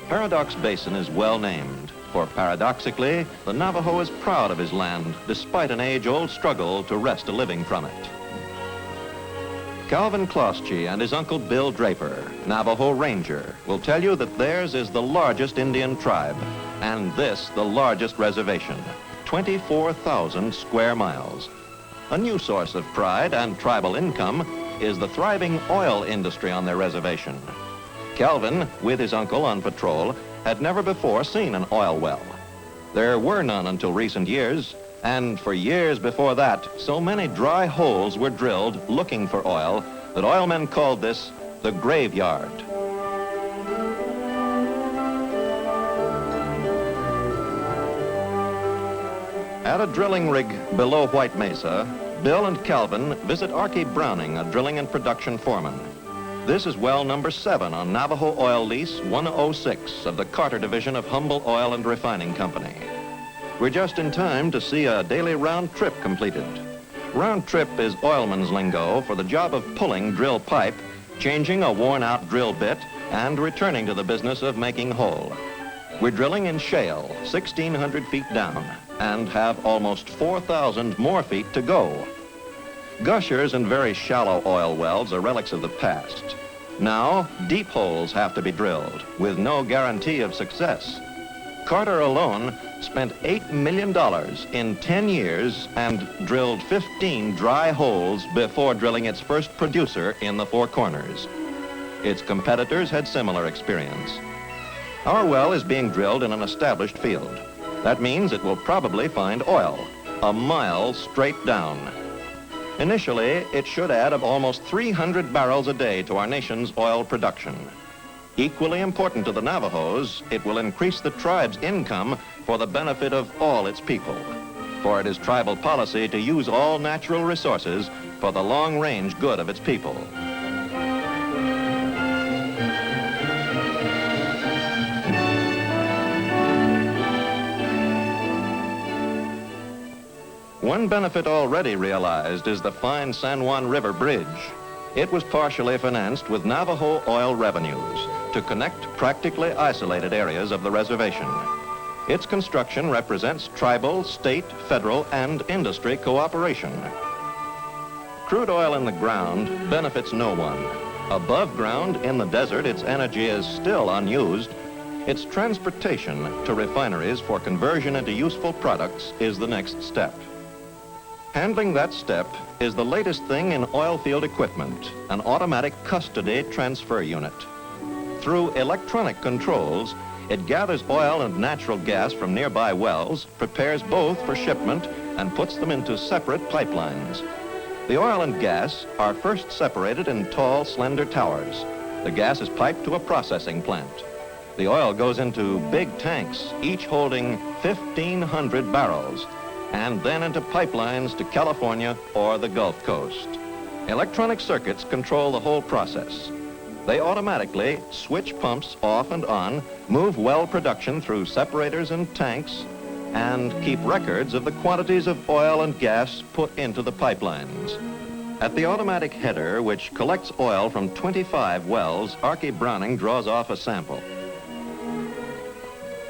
Paradox Basin is well named, for paradoxically, the Navajo is proud of his land despite an age-old struggle to wrest a living from it. Calvin Klosky and his uncle Bill Draper, Navajo Ranger, will tell you that theirs is the largest Indian tribe, and this the largest reservation, 24,000 square miles. A new source of pride and tribal income is the thriving oil industry on their reservation. Calvin, with his uncle on patrol, had never before seen an oil well. There were none until recent years, and for years before that, so many dry holes were drilled looking for oil that oilmen called this the graveyard. At a drilling rig below White Mesa, Bill and Calvin visit Archie Browning, a drilling and production foreman. This is well number 7 on Navajo Oil Lease 106 of the Carter Division of Humble Oil and Refining Company. We're just in time to see a daily round trip completed. Round trip is oilman's lingo for the job of pulling drill pipe, changing a worn-out drill bit, and returning to the business of making hole. We're drilling in shale, 1,600 feet down, and have almost 4,000 more feet to go. Gushers and very shallow oil wells are relics of the past. Now, deep holes have to be drilled, with no guarantee of success. Carter alone spent $8 million in 10 years and drilled 15 dry holes before drilling its first producer in the Four Corners. Its competitors had similar experience. Our well is being drilled in an established field. That means it will probably find oil, a mile straight down. Initially, it should add almost 300 barrels a day to our nation's oil production. Equally important to the Navajos, it will increase the tribe's income for the benefit of all its people. For it is tribal policy to use all natural resources for the long-range good of its people. One benefit already realized is the fine San Juan River Bridge. It was partially financed with Navajo oil revenues to connect practically isolated areas of the reservation. Its construction represents tribal, state, federal, and industry cooperation. Crude oil in the ground benefits no one. Above ground, in the desert, its energy is still unused. Its transportation to refineries for conversion into useful products is the next step. Handling that step is the latest thing in oil field equipment, an automatic custody transfer unit. Through electronic controls, it gathers oil and natural gas from nearby wells, prepares both for shipment, and puts them into separate pipelines. The oil and gas are first separated in tall, slender towers. The gas is piped to a processing plant. The oil goes into big tanks, each holding 1,500 barrels, and then into pipelines to California or the Gulf Coast. Electronic circuits control the whole process. They automatically switch pumps off and on, move well production through separators and tanks, and keep records of the quantities of oil and gas put into the pipelines. At the automatic header, which collects oil from 25 wells, Archie Browning draws off a sample.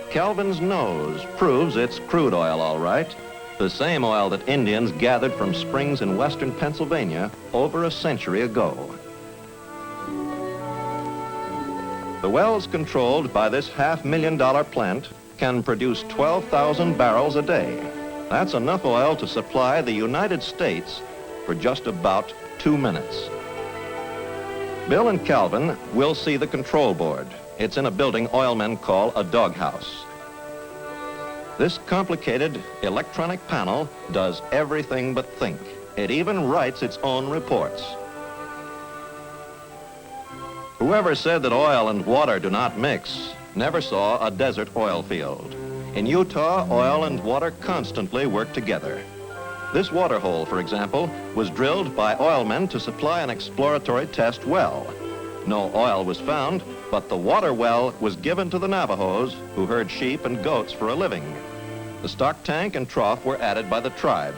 Calvin's nose proves it's crude oil, all right. The same oil that Indians gathered from springs in western Pennsylvania over a century ago. The wells controlled by this $500,000 plant can produce 12,000 barrels a day. That's enough oil to supply the United States for just about 2 minutes. Bill and Calvin will see the control board. It's in a building oilmen call a doghouse. This complicated electronic panel does everything but think. It even writes its own reports. Whoever said that oil and water do not mix never saw a desert oil field. In Utah, oil and water constantly work together. This water hole, for example, was drilled by oilmen to supply an exploratory test well. No oil was found, but the water well was given to the Navajos, who herd sheep and goats for a living. The stock tank and trough were added by the tribe.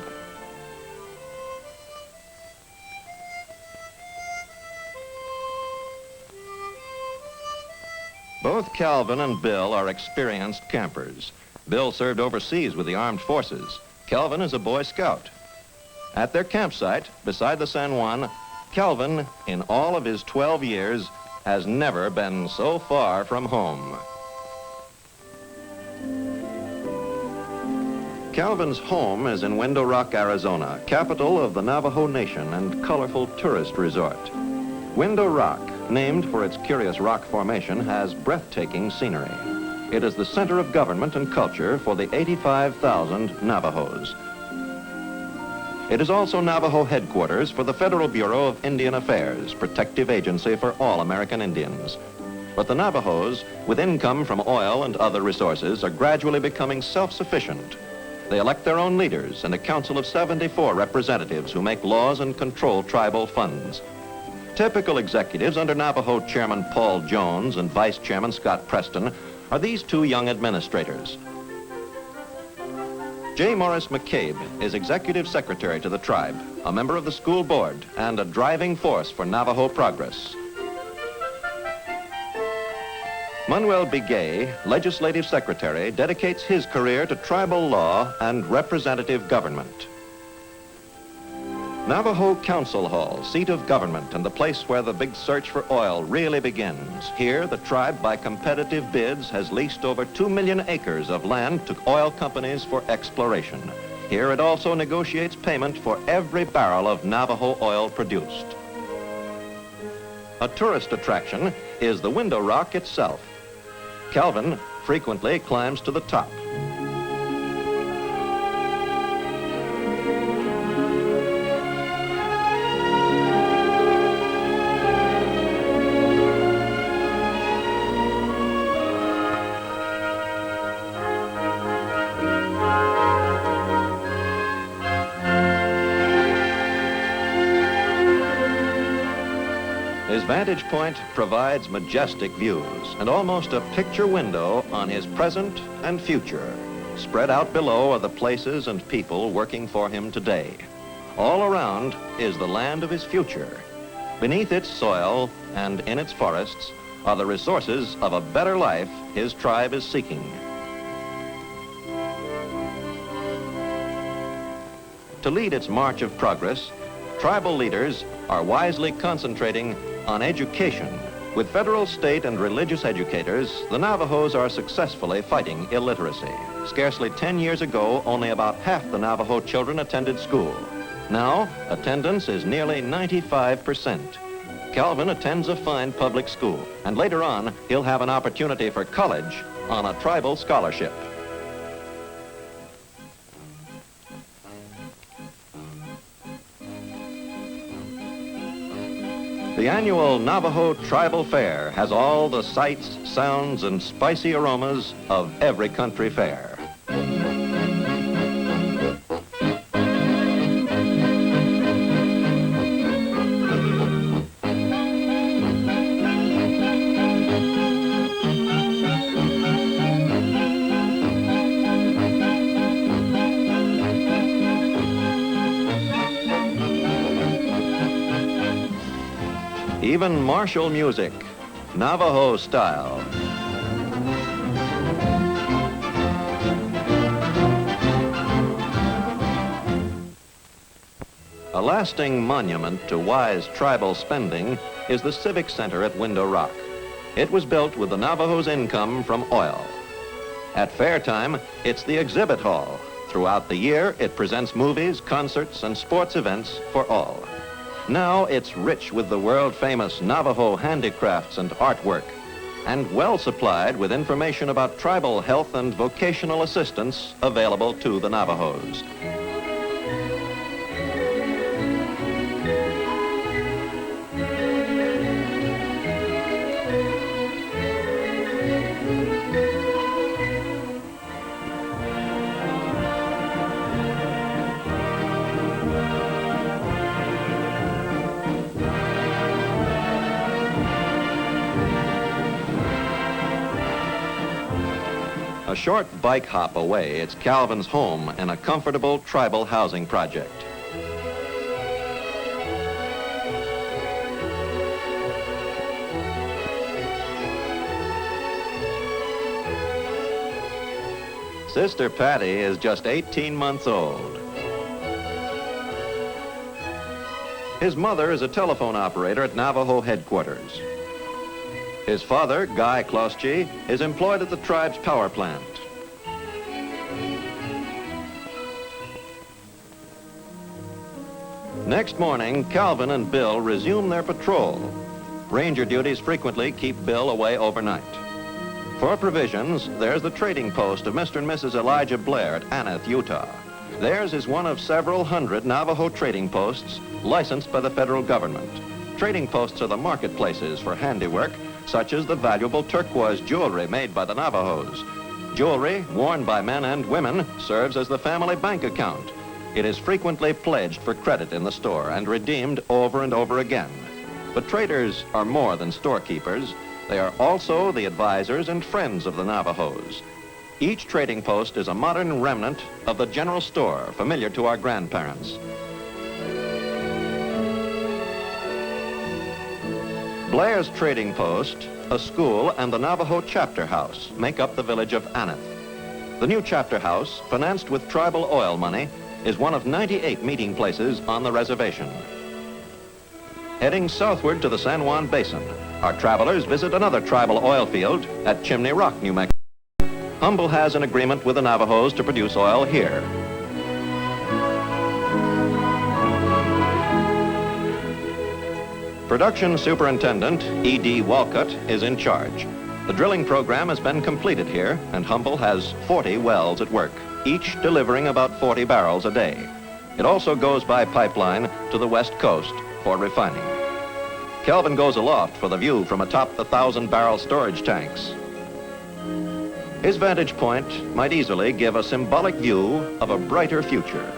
Both Calvin and Bill are experienced campers. Bill served overseas with the armed forces. Calvin is a Boy Scout. At their campsite, beside the San Juan, Calvin, in all of his 12 years, has never been so far from home. Calvin's home is in Window Rock, Arizona, capital of the Navajo Nation and colorful tourist resort. Window Rock, named for its curious rock formation, has breathtaking scenery. It is the center of government and culture for the 85,000 Navajos. It is also Navajo headquarters for the Federal Bureau of Indian Affairs, protective agency for all American Indians. But the Navajos, with income from oil and other resources, are gradually becoming self-sufficient. They elect their own leaders and a council of 74 representatives who make laws and control tribal funds. Typical executives under Navajo Chairman Paul Jones and Vice Chairman Scott Preston are these two young administrators. J. Morris McCabe is Executive Secretary to the tribe, a member of the school board, and a driving force for Navajo progress. Manuel Bigay, Legislative Secretary, dedicates his career to tribal law and representative government. Navajo Council Hall, seat of government and the place where the big search for oil really begins. Here, the tribe, by competitive bids, has leased over 2 million acres of land to oil companies for exploration. Here, it also negotiates payment for every barrel of Navajo oil produced. A tourist attraction is the Window Rock itself. Calvin frequently climbs to the top. His vantage point provides majestic views and almost a picture window on his present and future. Spread out below are the places and people working for him today. All around is the land of his future. Beneath its soil and in its forests are the resources of a better life his tribe is seeking. To lead its march of progress, tribal leaders are wisely concentrating on education. With federal, state, and religious educators, the Navajos are successfully fighting illiteracy. Scarcely 10 years ago, only about half the Navajo children attended school. Now, attendance is nearly 95%. Calvin attends a fine public school, and later on, he'll have an opportunity for college on a tribal scholarship. The annual Navajo Tribal Fair has all the sights, sounds, and spicy aromas of every country fair. Even martial music, Navajo style. A lasting monument to wise tribal spending is the Civic Center at Window Rock. It was built with the Navajos' income from oil. At fair time, it's the exhibit hall. Throughout the year, it presents movies, concerts, and sports events for all. Now it's rich with the world-famous Navajo handicrafts and artwork, and well supplied with information about tribal health and vocational assistance available to the Navajos. A short bike hop away, it's Calvin's home in a comfortable tribal housing project. Sister Patty is just 18 months old. His mother is a telephone operator at Navajo headquarters. His father, Guy Kloschi, is employed at the tribe's power plant. Next morning, Calvin and Bill resume their patrol. Ranger duties frequently keep Bill away overnight. For provisions, there's the trading post of Mr. and Mrs. Elijah Blair at Aneth, Utah. Theirs is one of several hundred Navajo trading posts licensed by the federal government. Trading posts are the marketplaces for handiwork, such as the valuable turquoise jewelry made by the Navajos. Jewelry, worn by men and women, serves as the family bank account. It is frequently pledged for credit in the store and redeemed over and over again. But traders are more than storekeepers. They are also the advisors and friends of the Navajos. Each trading post is a modern remnant of the general store familiar to our grandparents. Blair's Trading Post, a school, and the Navajo Chapter House make up the village of Aneth. The new chapter house, financed with tribal oil money, is one of 98 meeting places on the reservation. Heading southward to the San Juan Basin, our travelers visit another tribal oil field at Chimney Rock, New Mexico. Humble has an agreement with the Navajos to produce oil here. Production Superintendent E.D. Walcott is in charge. The drilling program has been completed here, and Humble has 40 wells at work, each delivering about 40 barrels a day. It also goes by pipeline to the west coast for refining. Kelvin goes aloft for the view from atop the 1,000-barrel storage tanks. His vantage point might easily give a symbolic view of a brighter future,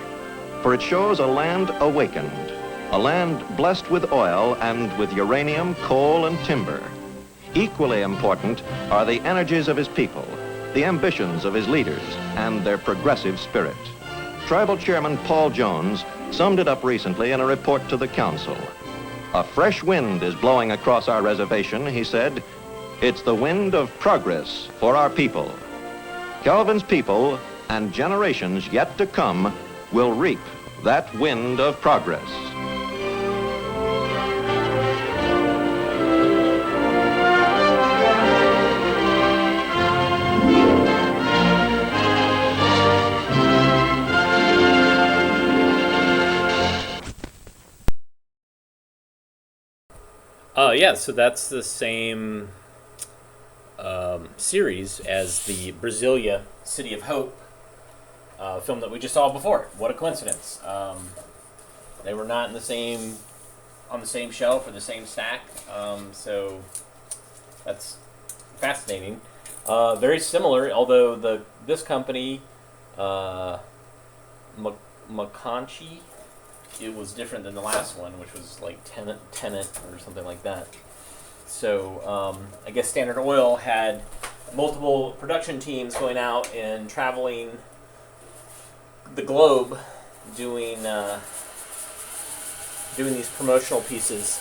for it shows a land awakened, a land blessed with oil and with uranium, coal, and timber. Equally important are the energies of his people, the ambitions of his leaders, and their progressive spirit. Tribal Chairman Paul Jones summed it up recently in a report to the council. A fresh wind is blowing across our reservation, he said. It's the wind of progress for our people. Kelvin's people and generations yet to come will reap that wind of progress. Yeah, so that's the same series as the Brasilia City of Hope film that we just saw before. What a coincidence. They were not in the same on the same shelf or the same stack, so that's fascinating. Very similar, although this company, Makanchi, it was different than the last one, which was like Tenant or something like that. So I guess Standard Oil had multiple production teams going out and traveling the globe, doing these promotional pieces.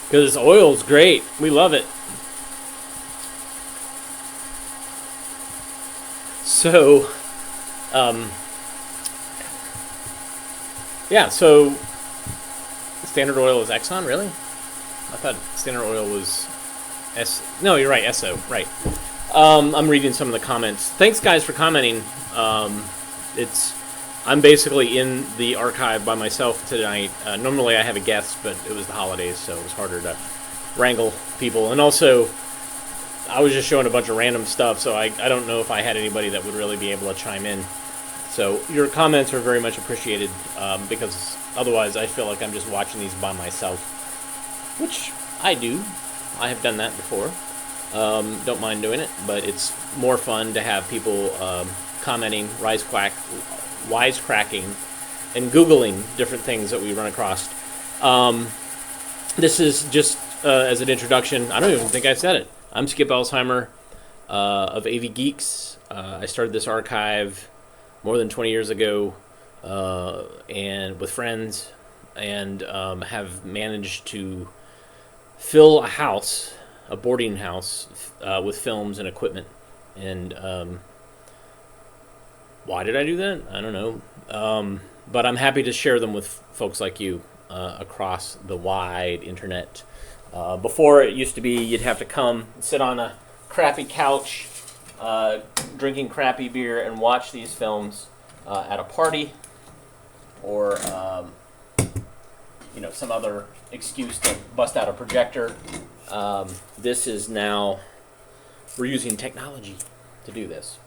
Because oil's great, we love it. So. Yeah, so Standard Oil is Exxon, really? I thought Standard Oil was No, you're right, Esso, right. I'm reading some of the comments. Thanks, guys, for commenting. I'm basically in the archive by myself tonight. Normally I have a guest, but it was the holidays, so it was harder to wrangle people. And also, I was just showing a bunch of random stuff, so I don't know if I had anybody that would really be able to chime in. So your comments are very much appreciated, because otherwise I feel like I'm just watching these by myself, which I do. I have done that before. Don't mind doing it, but it's more fun to have people commenting, wisecracking, and Googling different things that we run across. This is just as an introduction. I don't even think I said it. I'm Skip Elsheimer of AV Geeks. I started this archive more than 20 years ago, and with friends, and have managed to fill a boarding house, with films and equipment. And why did I do that? I don't know. But I'm happy to share them with folks like you across the wide internet. Before, it used to be you'd have to come sit on a crappy couch, drinking crappy beer, and watch these films at a party, or some other excuse to bust out a projector. This is now, we're using technology to do this,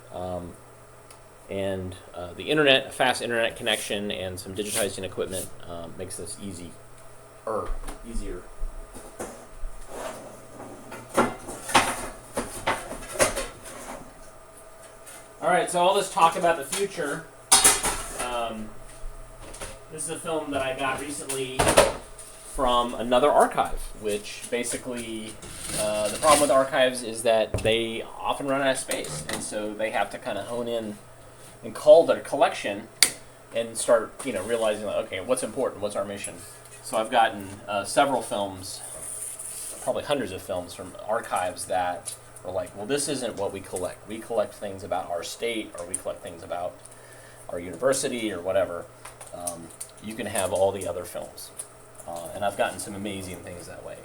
and the internet, a fast internet connection, and some digitizing equipment makes this easier. right, so all this talk about the future. This is a film that I got recently from another archive, which basically, the problem with archives is that they often run out of space, and so they have to kind of hone in and cull their collection and start, realizing, like, okay, what's important, what's our mission? So I've gotten several films, probably hundreds of films from archives that are like, well, this isn't what we collect. We collect things about our state, or we collect things about our university, or whatever. You can have all the other films. And I've gotten some amazing things that way.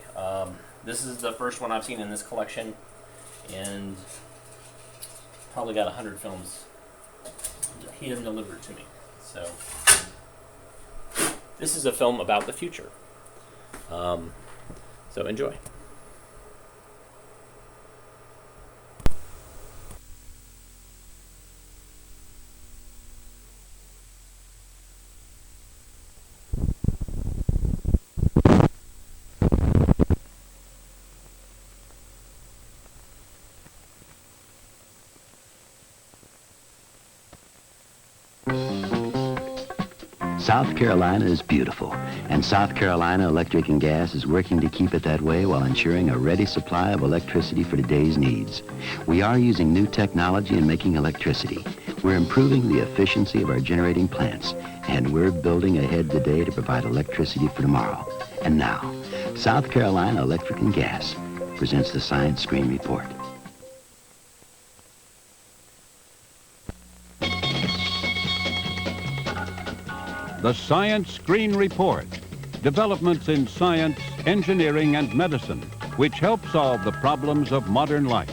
This is the first one I've seen in this collection, and probably got 100 films he hasn't delivered to me. So this is a film about the future. So enjoy. South Carolina is beautiful, and South Carolina Electric and Gas is working to keep it that way while ensuring a ready supply of electricity for today's needs. We are using new technology in making electricity. We're improving the efficiency of our generating plants, and we're building ahead today to provide electricity for tomorrow. And now, South Carolina Electric and Gas presents the Science Screen Report. The Science Screen Report. Developments in science, engineering, and medicine, which help solve the problems of modern life.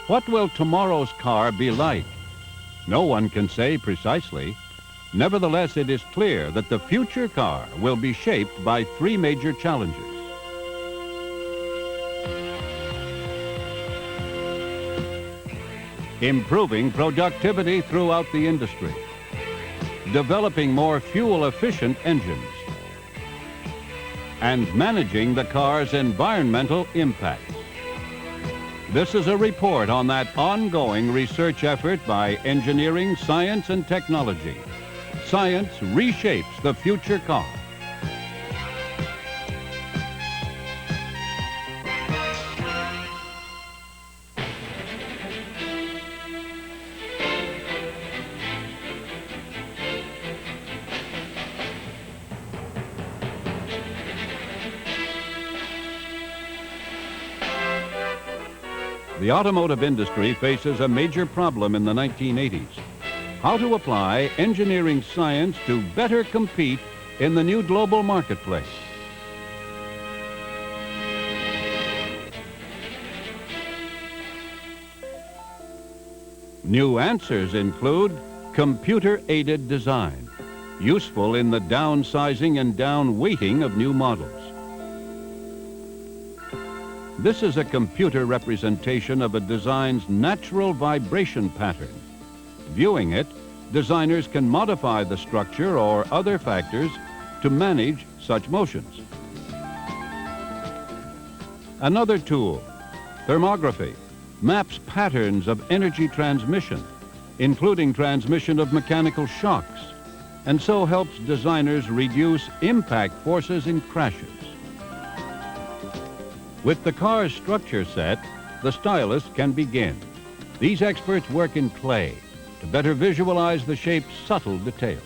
What will tomorrow's car be like? No one can say precisely. Nevertheless, it is clear that the future car will be shaped by three major challenges. Improving productivity throughout the industry. Developing more fuel-efficient engines. And managing the car's environmental impacts. This is a report on that ongoing research effort by engineering, science, and technology. Science reshapes the future car. The automotive industry faces a major problem in the 1980s. How to apply engineering science to better compete in the new global marketplace. New answers include computer-aided design, useful in the downsizing and down-weighting of new models. This is a computer representation of a design's natural vibration pattern. Viewing it, designers can modify the structure or other factors to manage such motions. Another tool, thermography, maps patterns of energy transmission, including transmission of mechanical shocks, and so helps designers reduce impact forces in crashes. With the car's structure set, the stylist can begin. These experts work in clay to better visualize the shape's subtle details.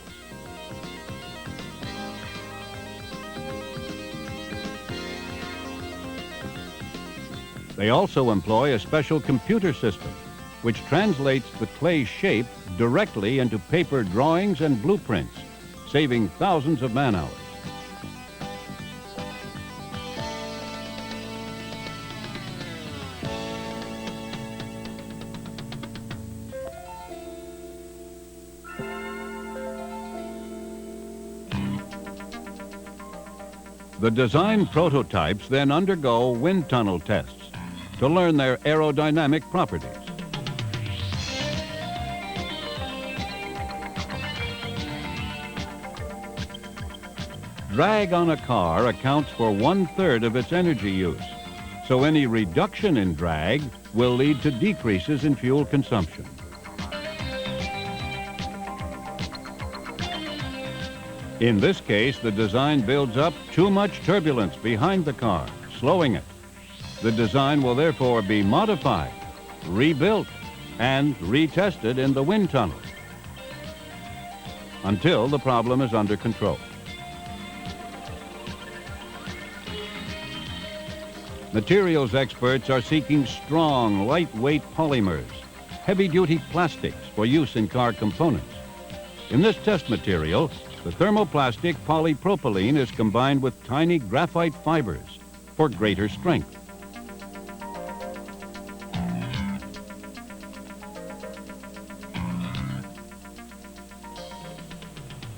They also employ a special computer system which translates the clay shape directly into paper drawings and blueprints, saving thousands of man-hours. The design prototypes then undergo wind tunnel tests to learn their aerodynamic properties. Drag on a car accounts for 1/3 of its energy use, so any reduction in drag will lead to decreases in fuel consumption. In this case, the design builds up too much turbulence behind the car, slowing it. The design will therefore be modified, rebuilt, and retested in the wind tunnel until the problem is under control. Materials experts are seeking strong, lightweight polymers, heavy-duty plastics for use in car components. In this test material, the thermoplastic polypropylene is combined with tiny graphite fibers for greater strength.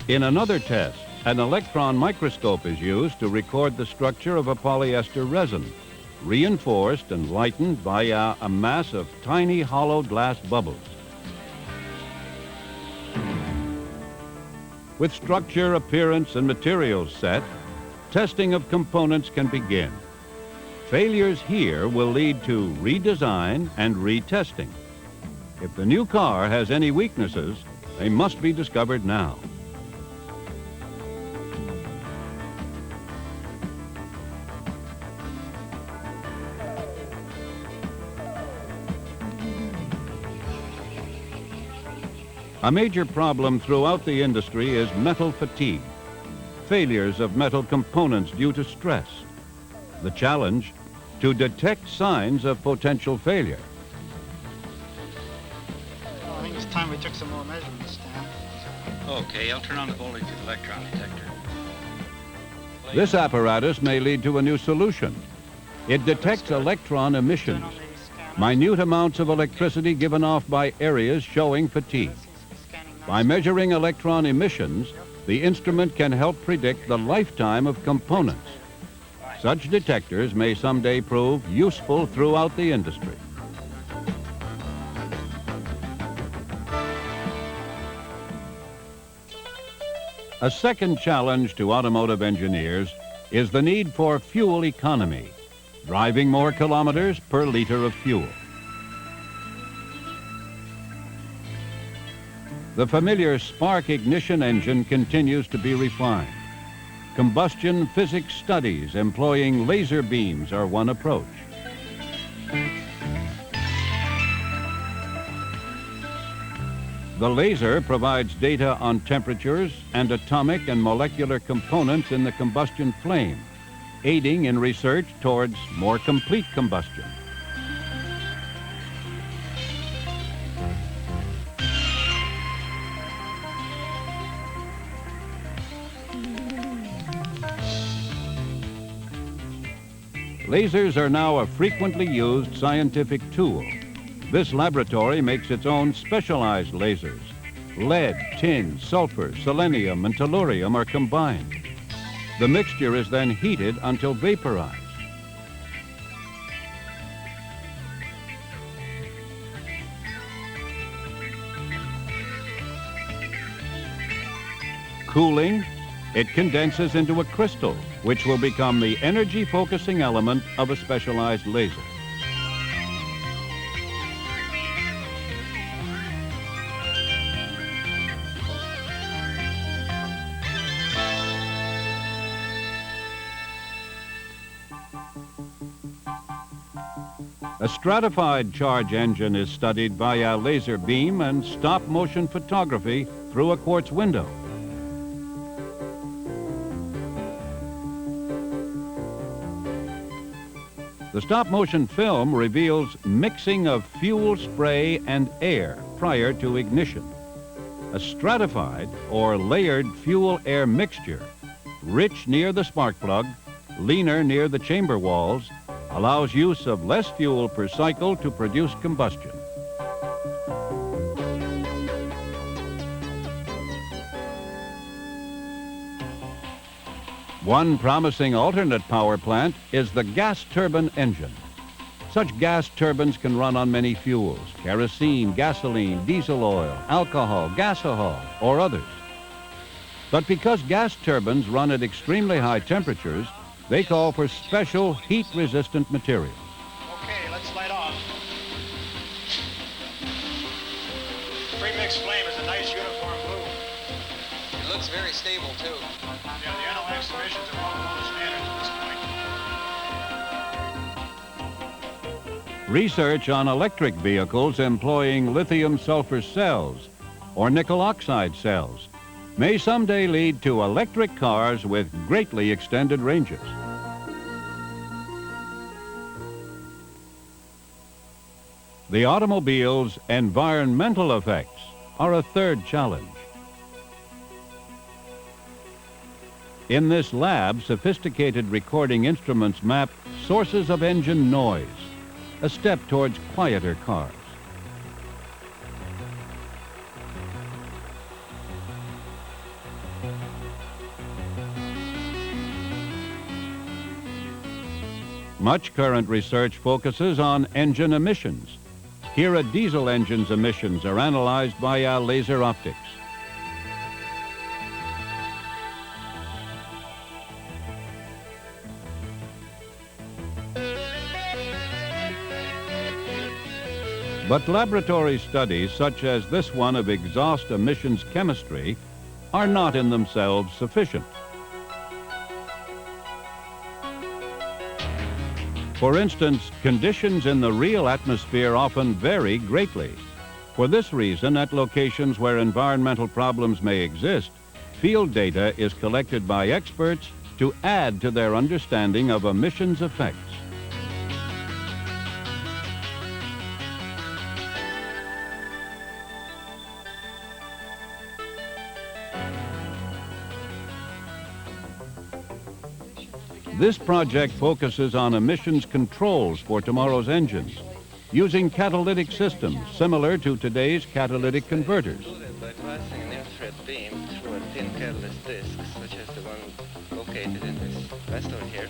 In another test, an electron microscope is used to record the structure of a polyester resin, reinforced and lightened by a mass of tiny hollow glass bubbles. With structure, appearance, and materials set, testing of components can begin. Failures here will lead to redesign and retesting. If the new car has any weaknesses, they must be discovered now. A major problem throughout the industry is metal fatigue, failures of metal components due to stress. The challenge, to detect signs of potential failure. Well, I think it's time we took some more measurements, Stan. Okay, I'll turn on the voltage of the electron detector. This apparatus may lead to a new solution. It detects electron emissions, minute amounts of electricity given off by areas showing fatigue. By measuring electron emissions, the instrument can help predict the lifetime of components. Such detectors may someday prove useful throughout the industry. A second challenge to automotive engineers is the need for fuel economy, driving more kilometers per liter of fuel. The familiar spark ignition engine continues to be refined. Combustion physics studies employing laser beams are one approach. The laser provides data on temperatures and atomic and molecular components in the combustion flame, aiding in research towards more complete combustion. Lasers are now a frequently used scientific tool. This laboratory makes its own specialized lasers. Lead, tin, sulfur, selenium, and tellurium are combined. The mixture is then heated until vaporized. Cooling, it condenses into a crystal, which will become the energy-focusing element of a specialized laser. A stratified charge engine is studied via laser beam and stop-motion photography through a quartz window. The stop-motion film reveals mixing of fuel spray and air prior to ignition. A stratified or layered fuel-air mixture, rich near the spark plug, leaner near the chamber walls, allows use of less fuel per cycle to produce combustion. One promising alternate power plant is the gas turbine engine. Such gas turbines can run on many fuels: kerosene, gasoline, diesel oil, alcohol, gasohol, or others. But because gas turbines run at extremely high temperatures, they call for special heat-resistant material. Okay, let's light off. Pre-mixed flame is a nice uniform blue. It looks very stable, too. Yeah, the NOx emissions are well below the standards at this point. Research on electric vehicles employing lithium-sulfur cells or nickel oxide cells may someday lead to electric cars with greatly extended ranges. The automobile's environmental effects are a third challenge. In this lab, sophisticated recording instruments map sources of engine noise, a step towards quieter cars. Much current research focuses on engine emissions. Here, a diesel engine's emissions are analyzed via laser optics. But laboratory studies, such as this one of exhaust emissions chemistry, are not in themselves sufficient. For instance, conditions in the real atmosphere often vary greatly. For this reason, at locations where environmental problems may exist, field data is collected by experts to add to their understanding of emissions effects. This project focuses on emissions controls for tomorrow's engines, using catalytic systems similar to today's catalytic converters. By passing an infrared beam through a thin catalyst disc, such as the one located in this vessel here,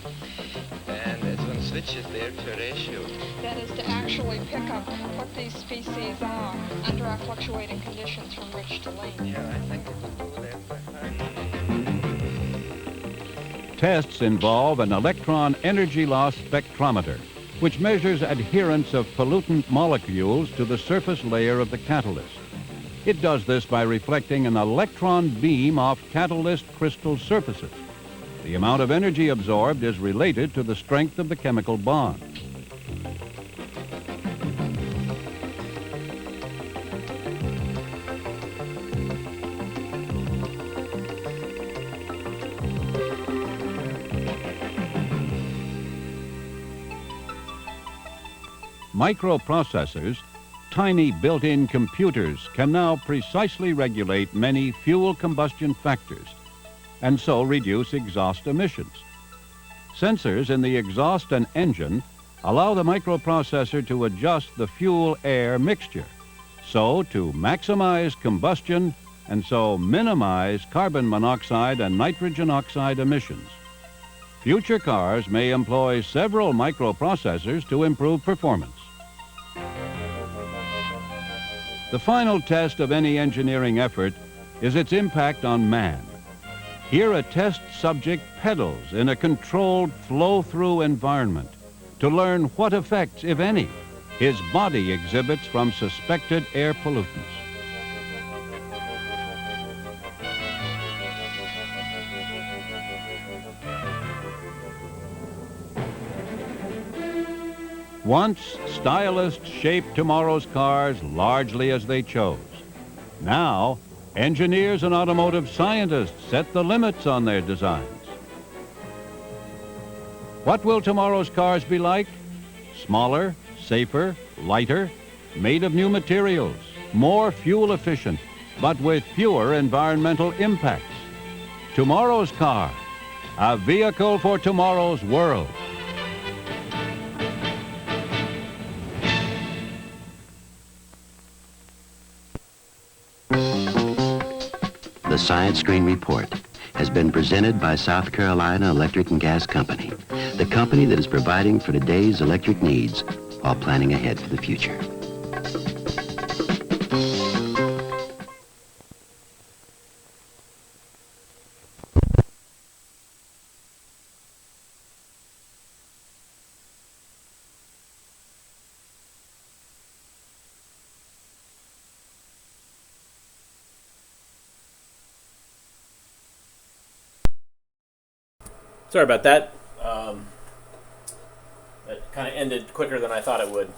and as one switches there to a ratio. That is to actually pick up what these species are under our fluctuating conditions from rich to lean. Yeah, I think it will do that. Tests involve an electron energy loss spectrometer, which measures adherence of pollutant molecules to the surface layer of the catalyst. It does this by reflecting an electron beam off catalyst crystal surfaces. The amount of energy absorbed is related to the strength of the chemical bond. Microprocessors, tiny built-in computers, can now precisely regulate many fuel combustion factors and so reduce exhaust emissions. Sensors in the exhaust and engine allow the microprocessor to adjust the fuel-air mixture, so to maximize combustion and so minimize carbon monoxide and nitrogen oxide emissions. Future cars may employ several microprocessors to improve performance. The final test of any engineering effort is its impact on man. Here, a test subject pedals in a controlled flow-through environment to learn what effects, if any, his body exhibits from suspected air pollutants. Once, stylists shaped tomorrow's cars largely as they chose. Now, engineers and automotive scientists set the limits on their designs. What will tomorrow's cars be like? Smaller, safer, lighter, made of new materials, more fuel efficient, but with fewer environmental impacts. Tomorrow's car, a vehicle for tomorrow's world. The Science Screen Report has been presented by South Carolina Electric and Gas Company, the company that is providing for today's electric needs while planning ahead for the future. Sorry about that. That kind of ended quicker than I thought it would.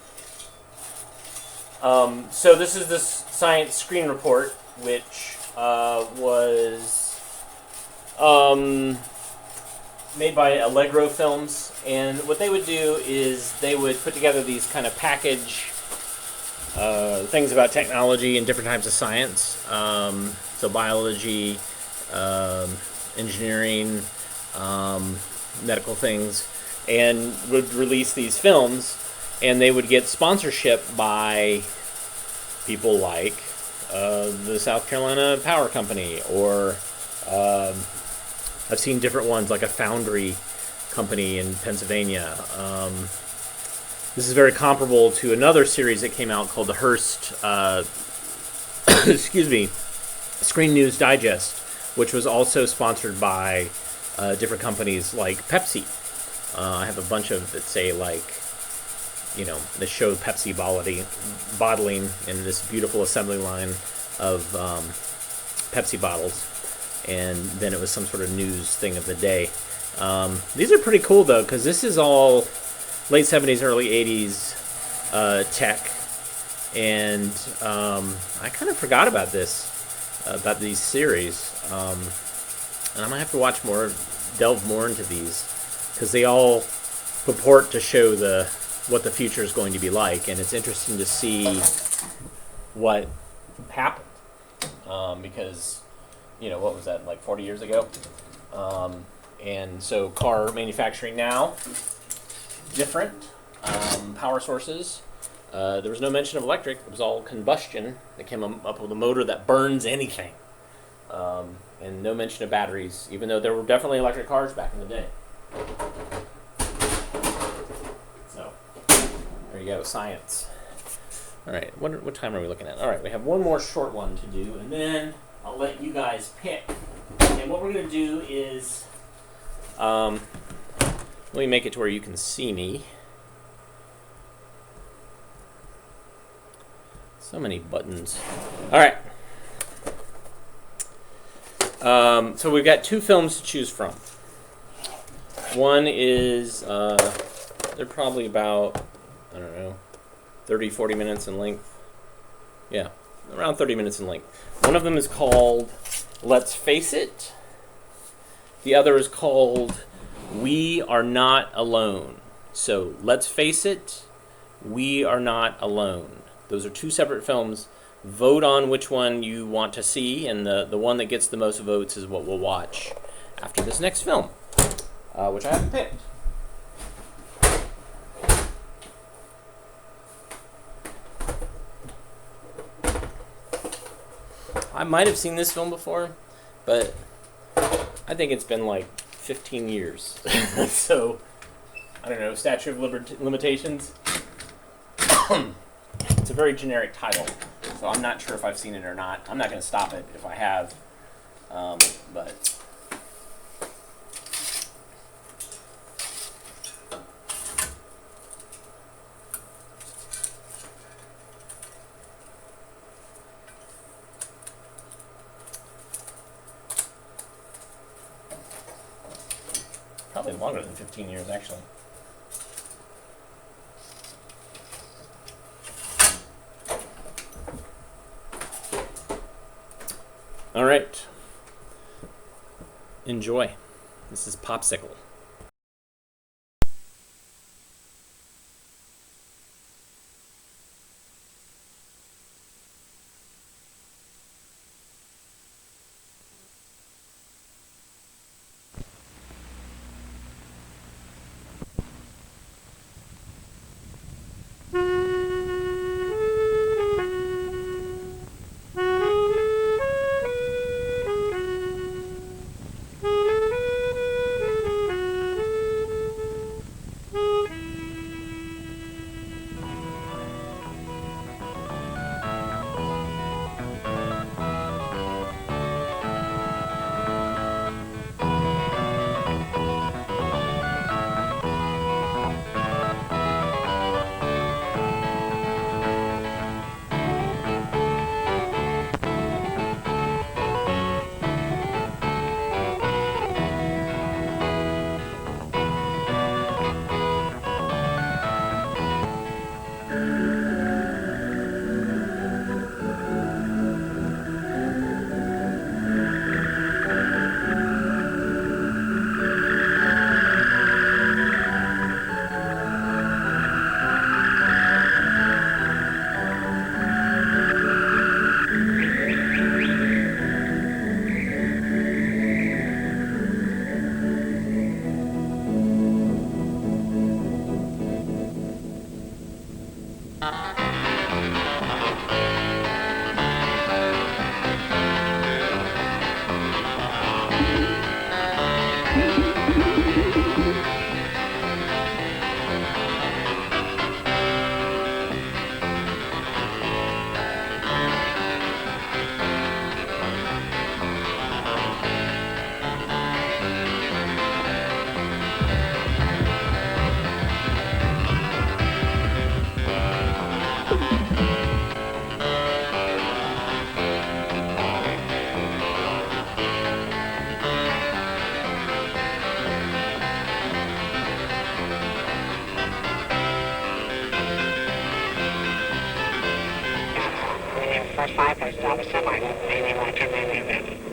So this is the science screen report, which was made by Allegro Films. And what they would do is they would put together these kind of package things about technology and different types of science. So biology, engineering, medical things, and would release these films, and they would get sponsorship by people like the South Carolina Power Company, or I've seen different ones like a foundry company in Pennsylvania. This is very comparable to another series that came out called the Hearst Screen News Digest, which was also sponsored by different companies like Pepsi. I have a bunch of that say, like, they show Pepsi bottling in this beautiful assembly line of Pepsi bottles, and then it was some sort of news thing of the day. These are pretty cool, though, because this is all late 70s, early 80s tech, and I kind of forgot about these series, and I might have to delve more into these, because they all purport to show what the future is going to be like, and it's interesting to see what happened, because, what was that, like 40 years ago? And so car manufacturing now, different, power sources. There was no mention of electric. It was all combustion. They came up with a motor that burns anything. And no mention of batteries, even though there were definitely electric cars back in the day. So, there you go, science. All right, what time are we looking at? All right, we have one more short one to do, and then I'll let you guys pick. And what we're going to do is, let me make it to where you can see me. So many buttons. All right. So we've got two films to choose from. One is, they're probably about, 30, 40 minutes in length. Yeah, around 30 minutes in length. One of them is called Let's Face It. The other is called We Are Not Alone. So, Let's Face It, We Are Not Alone. Those are two separate films. Vote on which one you want to see, and the one that gets the most votes is what we'll watch after this next film, which I haven't picked. I might have seen this film before, but I think it's been like 15 years. So, I don't know, statute of limitations. It's a very generic title, so I'm not sure if I've seen it or not. I'm not going to stop it if I have, but... Probably longer than 15 years, actually. All right. Enjoy. This is Popsicle. 5, but I was semi, maybe like 10 maybe.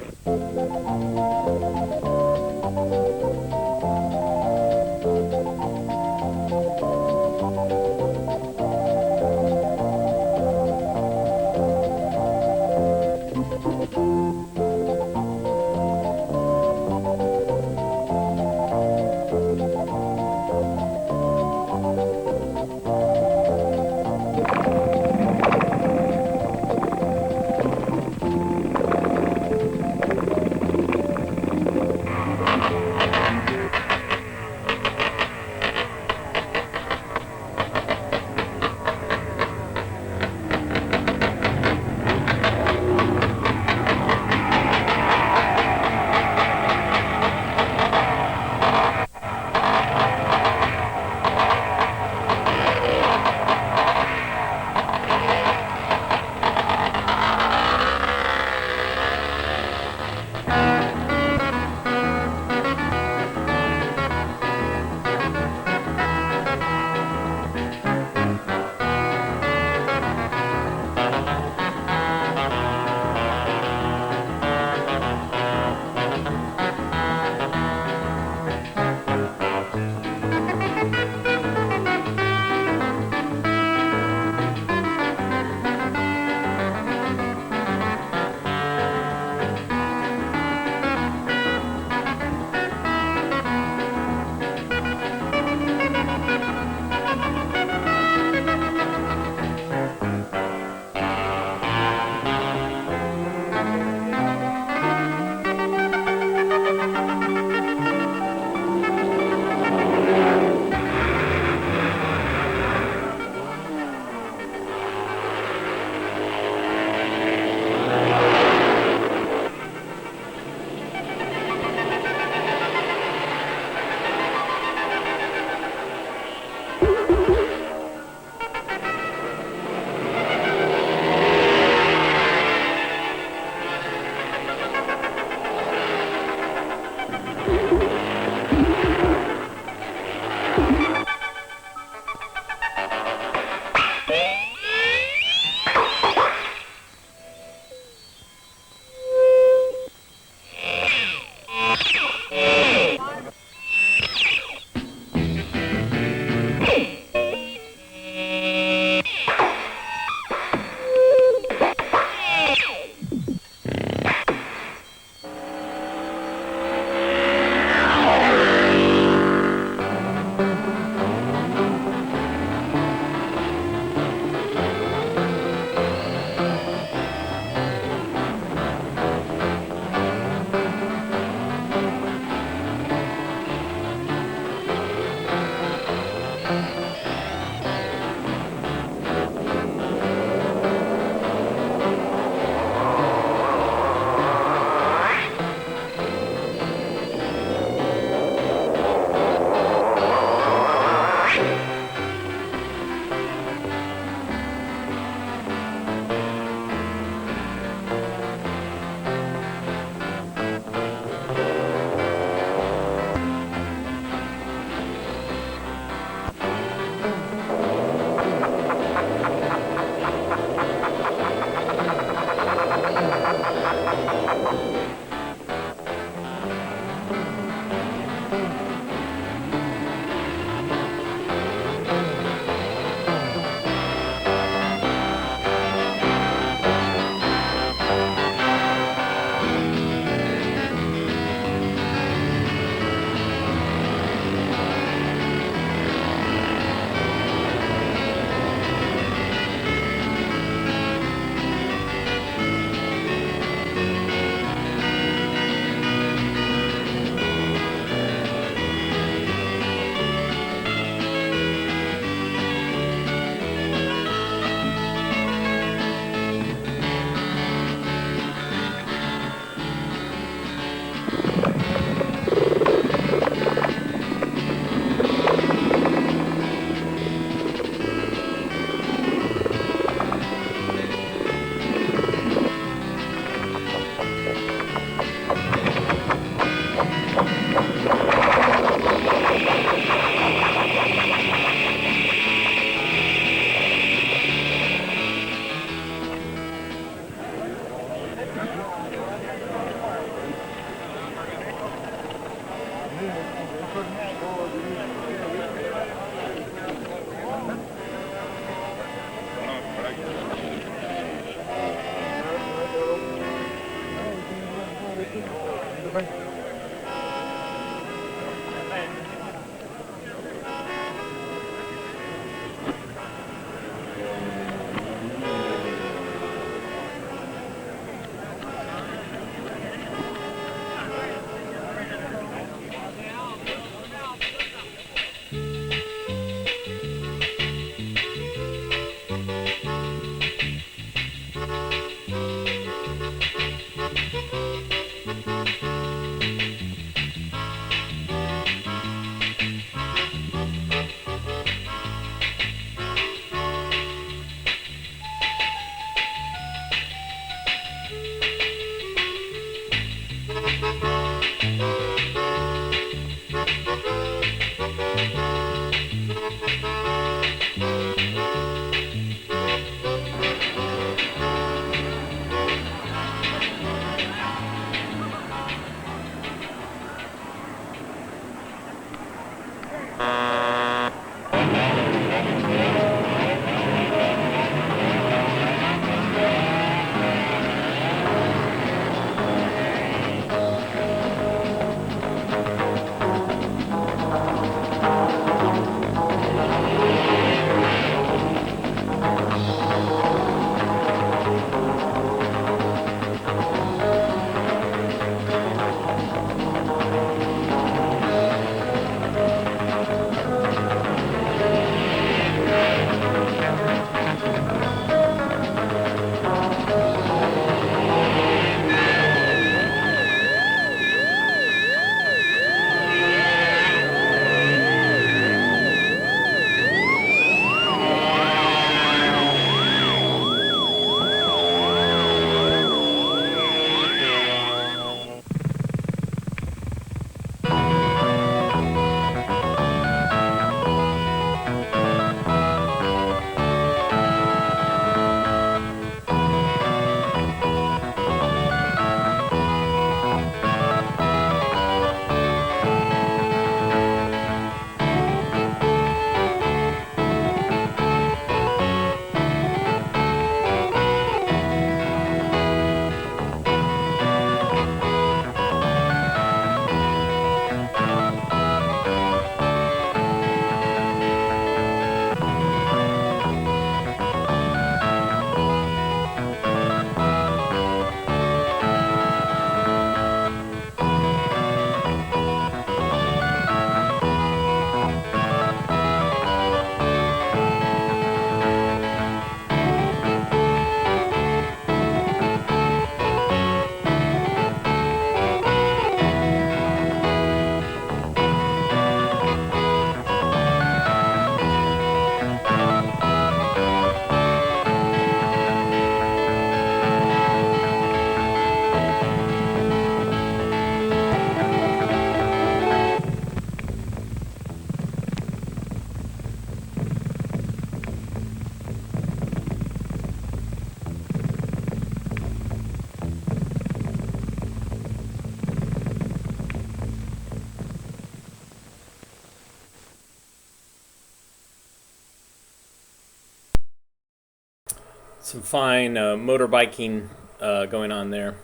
Some fine motorbiking going on there.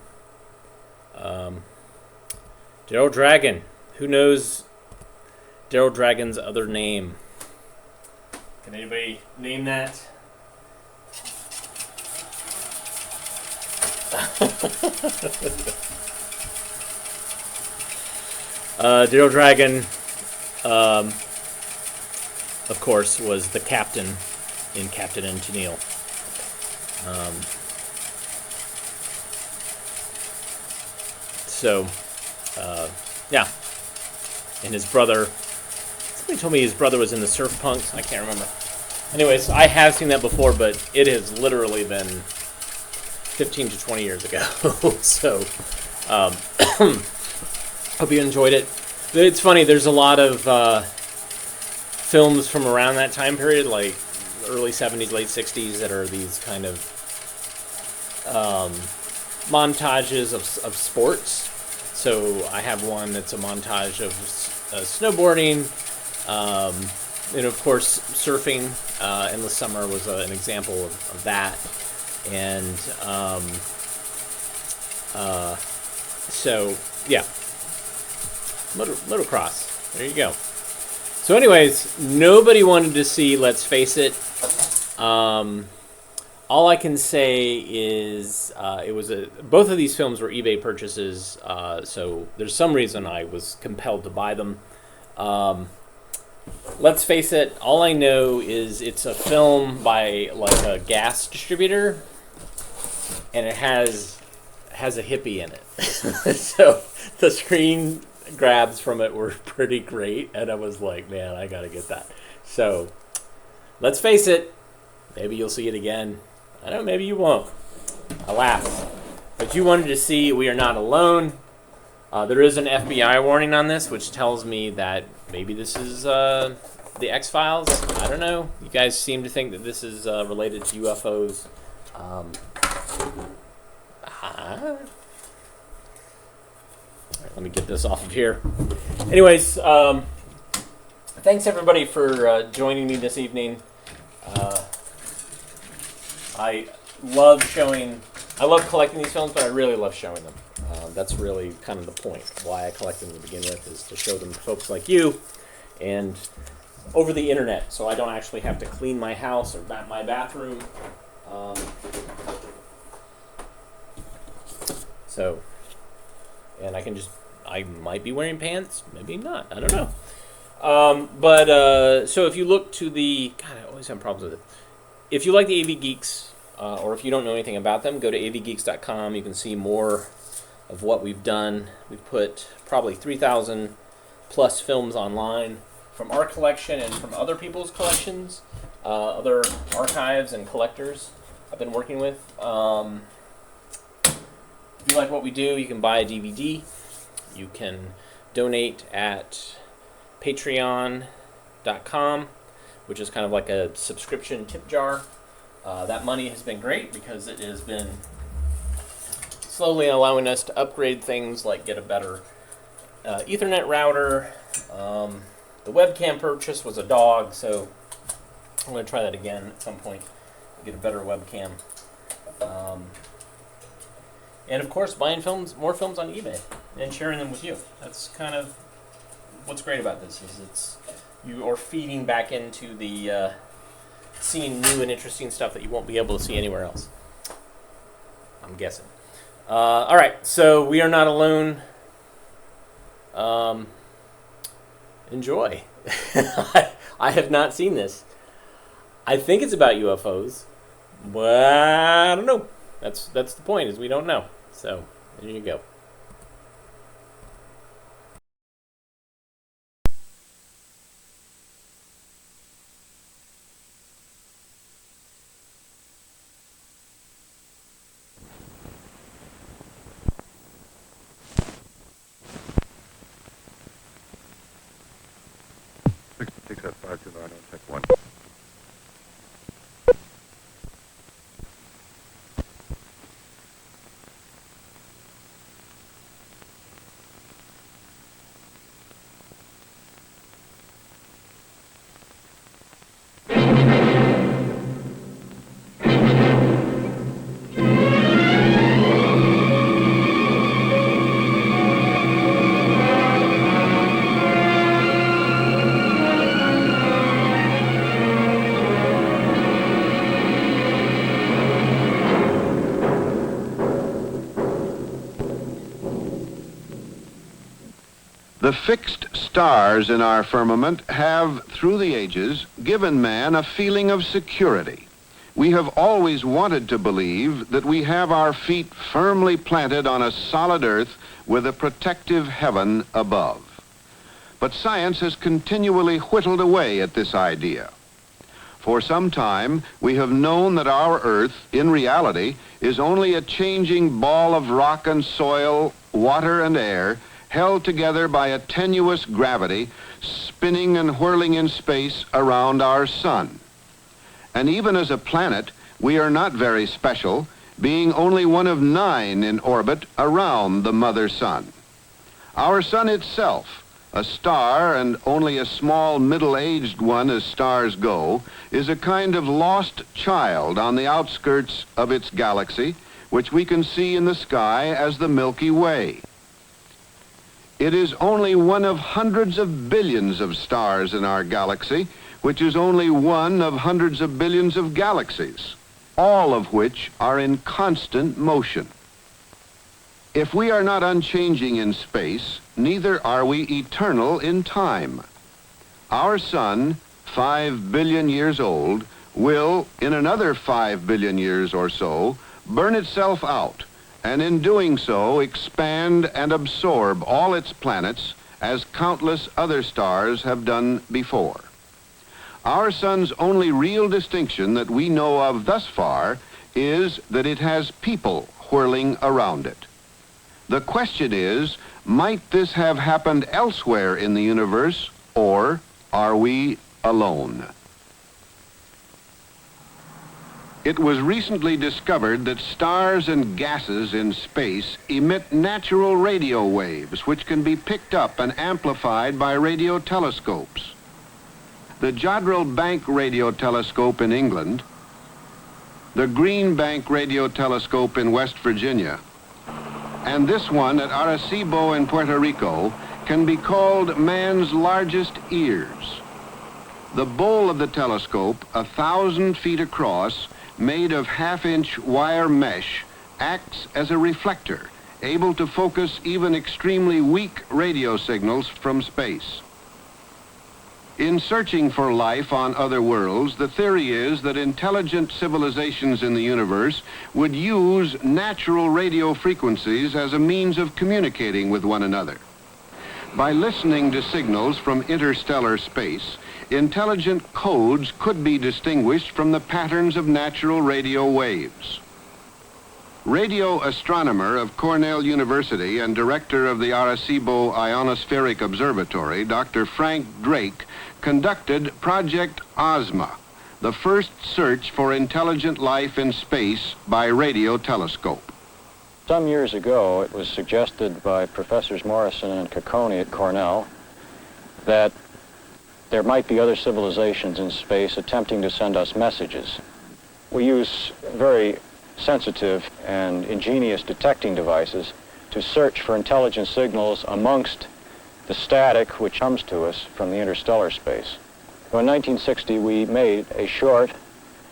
Daryl Dragon. Who knows Daryl Dragon's other name? Can anybody name that? Daryl Dragon, of course, was the captain in Captain and Tennille. Yeah. And his brother, somebody told me his brother was in the Surf Punks. I can't remember. Anyways, I have seen that before, but it has literally been 15 to 20 years ago. So, hope you enjoyed it. It's funny, there's a lot of films from around that time period, like early 70s, late 60s, that are these kind of montages of sports. So I have one that's a montage of snowboarding, and of course surfing. Endless Summer was an example of that. And so yeah, motocross. There you go. So anyways, nobody wanted to see Let's Face It. All I can say is it was both of these films were eBay purchases, so there's some reason I was compelled to buy them. Let's Face It, all I know is it's a film by like a gas distributor, and it has a hippie in it. So the screen grabs from it were pretty great, and I was like, man, I gotta get that. So Let's Face It, maybe you'll see it again. I don't know, maybe you won't. Alas. But you wanted to see We Are Not Alone. There is an FBI warning on this, which tells me that maybe this is the X-Files. I don't know. You guys seem to think that this is related to UFOs. Let me get this off of here. Anyways, thanks everybody for joining me this evening. I love collecting these films, but I really love showing them. That's really kind of the point. Why I collect them to begin with is to show them to folks like you and over the internet, so I don't actually have to clean my house or my bathroom. And I might be wearing pants, maybe not, I don't know. So if you look to I always have problems with it. If you like the AV Geeks, or if you don't know anything about them, go to avgeeks.com. You can see more of what we've done. We've put probably 3,000 plus films online from our collection and from other people's collections, other archives and collectors I've been working with. If you like what we do, you can buy a DVD. You can donate at patreon.com, which is kind of like a subscription tip jar. That money has been great because it has been slowly allowing us to upgrade things like get a better Ethernet router. The webcam purchase was a dog, so I'm going to try that again at some point to get a better webcam. And of course, buying more films on eBay and sharing them with you. That's kind of what's great about this, is you are feeding back into the seeing new and interesting stuff that you won't be able to see anywhere else, I'm guessing. All right, so we are not alone. Enjoy. I have not seen this. I think it's about UFOs, but I don't know. That's the point, is we don't know. So there you go. The fixed stars in our firmament have, through the ages, given man a feeling of security. We have always wanted to believe that we have our feet firmly planted on a solid earth with a protective heaven above. But science has continually whittled away at this idea. For some time, we have known that our earth, in reality, is only a changing ball of rock and soil, water and air, held together by a tenuous gravity, spinning and whirling in space around our sun. And even as a planet, we are not very special, being only one of 9 in orbit around the mother sun. Our sun itself, a star and only a small middle-aged one as stars go, is a kind of lost child on the outskirts of its galaxy, which we can see in the sky as the Milky Way. It is only one of hundreds of billions of stars in our galaxy, which is only one of hundreds of billions of galaxies, all of which are in constant motion. If we are not unchanging in space, neither are we eternal in time. Our sun, 5 billion years old, will, in another 5 billion years or so, burn itself out, and in doing so expand and absorb all its planets as countless other stars have done before. Our sun's only real distinction that we know of thus far is that it has people whirling around it. The question is, might this have happened elsewhere in the universe, or are we alone? It was recently discovered that stars and gases in space emit natural radio waves which can be picked up and amplified by radio telescopes. The Jodrell Bank Radio Telescope in England, the Green Bank Radio Telescope in West Virginia, and this one at Arecibo in Puerto Rico can be called man's largest ears. The bowl of the telescope, 1,000 feet across, made of half-inch wire mesh, acts as a reflector, able to focus even extremely weak radio signals from space. In searching for life on other worlds, the theory is that intelligent civilizations in the universe would use natural radio frequencies as a means of communicating with one another. By listening to signals from interstellar space, intelligent codes could be distinguished from the patterns of natural radio waves. Radio astronomer of Cornell University and director of the Arecibo Ionospheric Observatory, Dr. Frank Drake, conducted Project Ozma, the first search for intelligent life in space by radio telescope. Some years ago, it was suggested by Professors Morrison and Cacconi at Cornell that there might be other civilizations in space attempting to send us messages. We use very sensitive and ingenious detecting devices to search for intelligent signals amongst the static which comes to us from the interstellar space. So in 1960, we made a short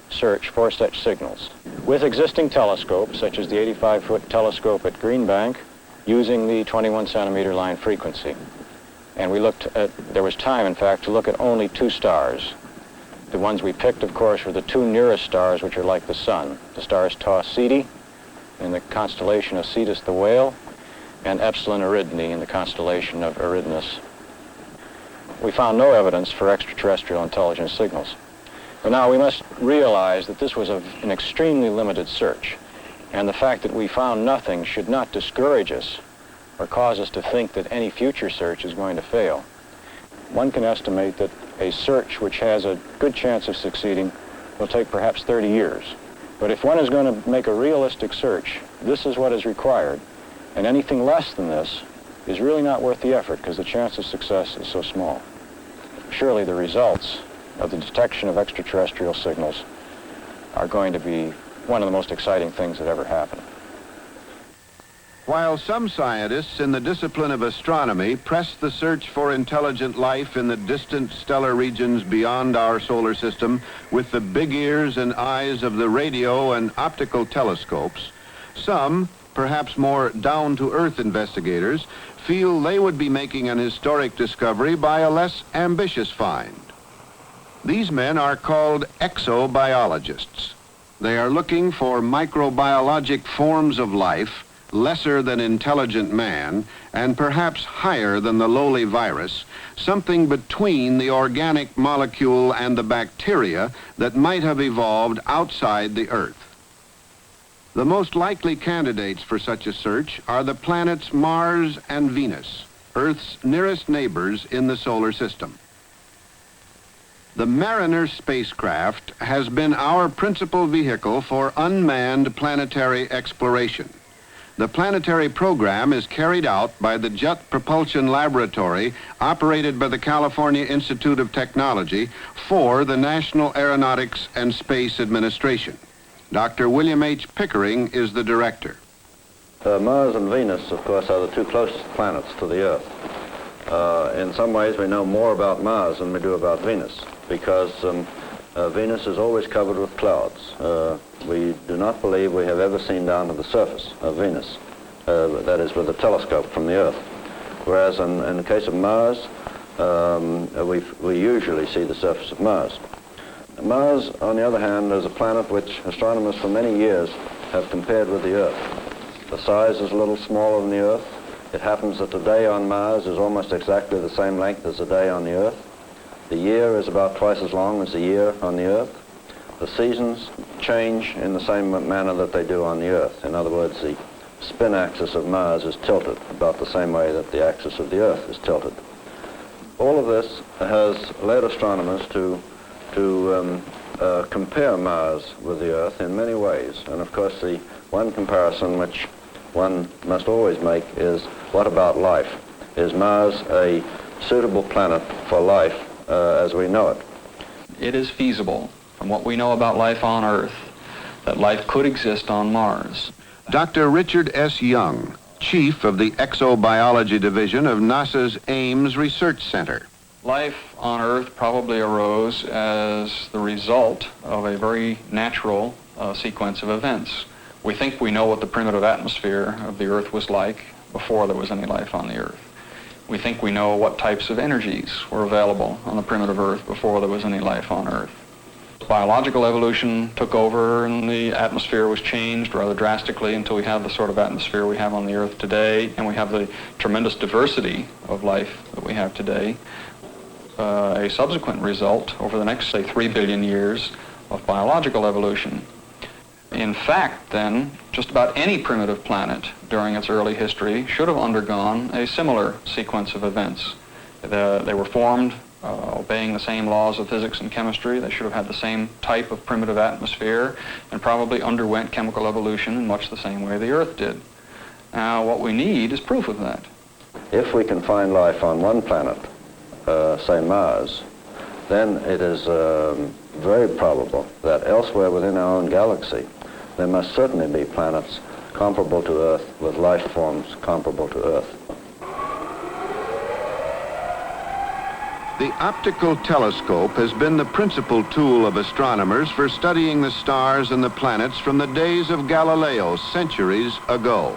search for such signals with existing telescopes, such as the 85-foot telescope at Green Bank, using the 21-centimeter line frequency. And we looked at, there was time, in fact, to look at only 2 stars. The ones we picked, of course, were the 2 nearest stars, which are like the sun. The stars Tau Ceti in the constellation of Cetus the Whale, and Epsilon Eridani in the constellation of Eridanus. We found no evidence for extraterrestrial intelligence signals. But now we must realize that this was an extremely limited search, and the fact that we found nothing should not discourage us or cause us to think that any future search is going to fail. One can estimate that a search which has a good chance of succeeding will take perhaps 30 years. But if one is going to make a realistic search, this is what is required, and anything less than this is really not worth the effort because the chance of success is so small. Surely the results of the detection of extraterrestrial signals are going to be one of the most exciting things that ever happened. While some scientists in the discipline of astronomy press the search for intelligent life in the distant stellar regions beyond our solar system with the big ears and eyes of the radio and optical telescopes, some, perhaps more down-to-earth investigators, feel they would be making an historic discovery by a less ambitious find. These men are called exobiologists. They are looking for microbiologic forms of life lesser than intelligent man, and perhaps higher than the lowly virus, something between the organic molecule and the bacteria that might have evolved outside the Earth. The most likely candidates for such a search are the planets Mars and Venus, Earth's nearest neighbors in the solar system. The Mariner spacecraft has been our principal vehicle for unmanned planetary exploration. The planetary program is carried out by the Jet Propulsion Laboratory, operated by the California Institute of Technology, for the National Aeronautics and Space Administration. Dr. William H. Pickering is the director. Mars and Venus, of course, are the 2 closest planets to the Earth. In some ways, we know more about Mars than we do about Venus, because Venus is always covered with clouds. We do not believe we have ever seen down to the surface of Venus, that is with a telescope from the Earth. Whereas in the case of Mars, we usually see the surface of Mars. Mars, on the other hand, is a planet which astronomers for many years have compared with the Earth. The size is a little smaller than the Earth. It happens that the day on Mars is almost exactly the same length as the day on the Earth. The year is about twice as long as the year on the Earth. The seasons change in the same manner that they do on the Earth. In other words, the spin axis of Mars is tilted, about the same way that the axis of the Earth is tilted. All of this has led astronomers to compare Mars with the Earth in many ways. And of course, the one comparison which one must always make is, what about life? Is Mars a suitable planet for life as we know it? It is feasible, from what we know about life on Earth, that life could exist on Mars. Dr. Richard S. Young, chief of the Exobiology Division of NASA's Ames Research Center. Life on Earth probably arose as the result of a very natural sequence of events. We think we know what the primitive atmosphere of the Earth was like before there was any life on the Earth. We think we know what types of energies were available on the primitive Earth before there was any life on Earth. Biological evolution took over and the atmosphere was changed rather drastically until we have the sort of atmosphere we have on the Earth today, and we have the tremendous diversity of life that we have today. A subsequent result over the next, say, 3 billion years of biological evolution. In fact, then, just about any primitive planet during its early history should have undergone a similar sequence of events. They were formed obeying the same laws of physics and chemistry. They should have had the same type of primitive atmosphere and probably underwent chemical evolution in much the same way the Earth did. Now, what we need is proof of that. If we can find life on one planet, say Mars, then it is very probable that elsewhere within our own galaxy there must certainly be planets comparable to Earth with life forms comparable to Earth. The optical telescope has been the principal tool of astronomers for studying the stars and the planets from the days of Galileo centuries ago.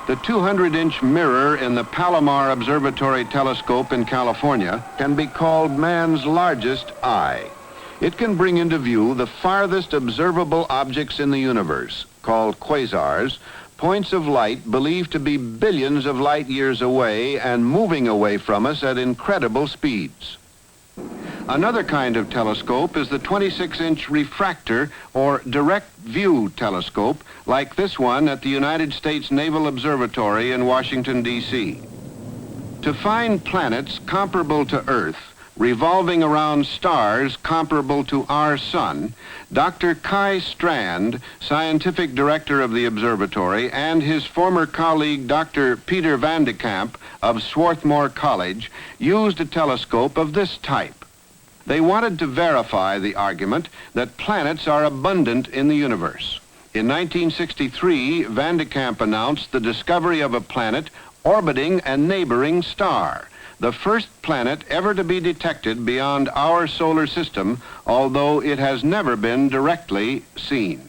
The 200-inch mirror in the Palomar Observatory telescope in California can be called man's largest eye. It can bring into view the farthest observable objects in the universe, called quasars, points of light believed to be billions of light years away and moving away from us at incredible speeds. Another kind of telescope is the 26-inch refractor or direct view telescope, like this one at the United States Naval Observatory in Washington, D.C. To find planets comparable to Earth, revolving around stars comparable to our sun, Dr. Kai Strand, scientific director of the observatory, and his former colleague Dr. Peter Van de Kamp of Swarthmore College used a telescope of this type. They wanted to verify the argument that planets are abundant in the universe. In 1963, Van de Kamp announced the discovery of a planet orbiting a neighboring star, the first planet ever to be detected beyond our solar system, although it has never been directly seen.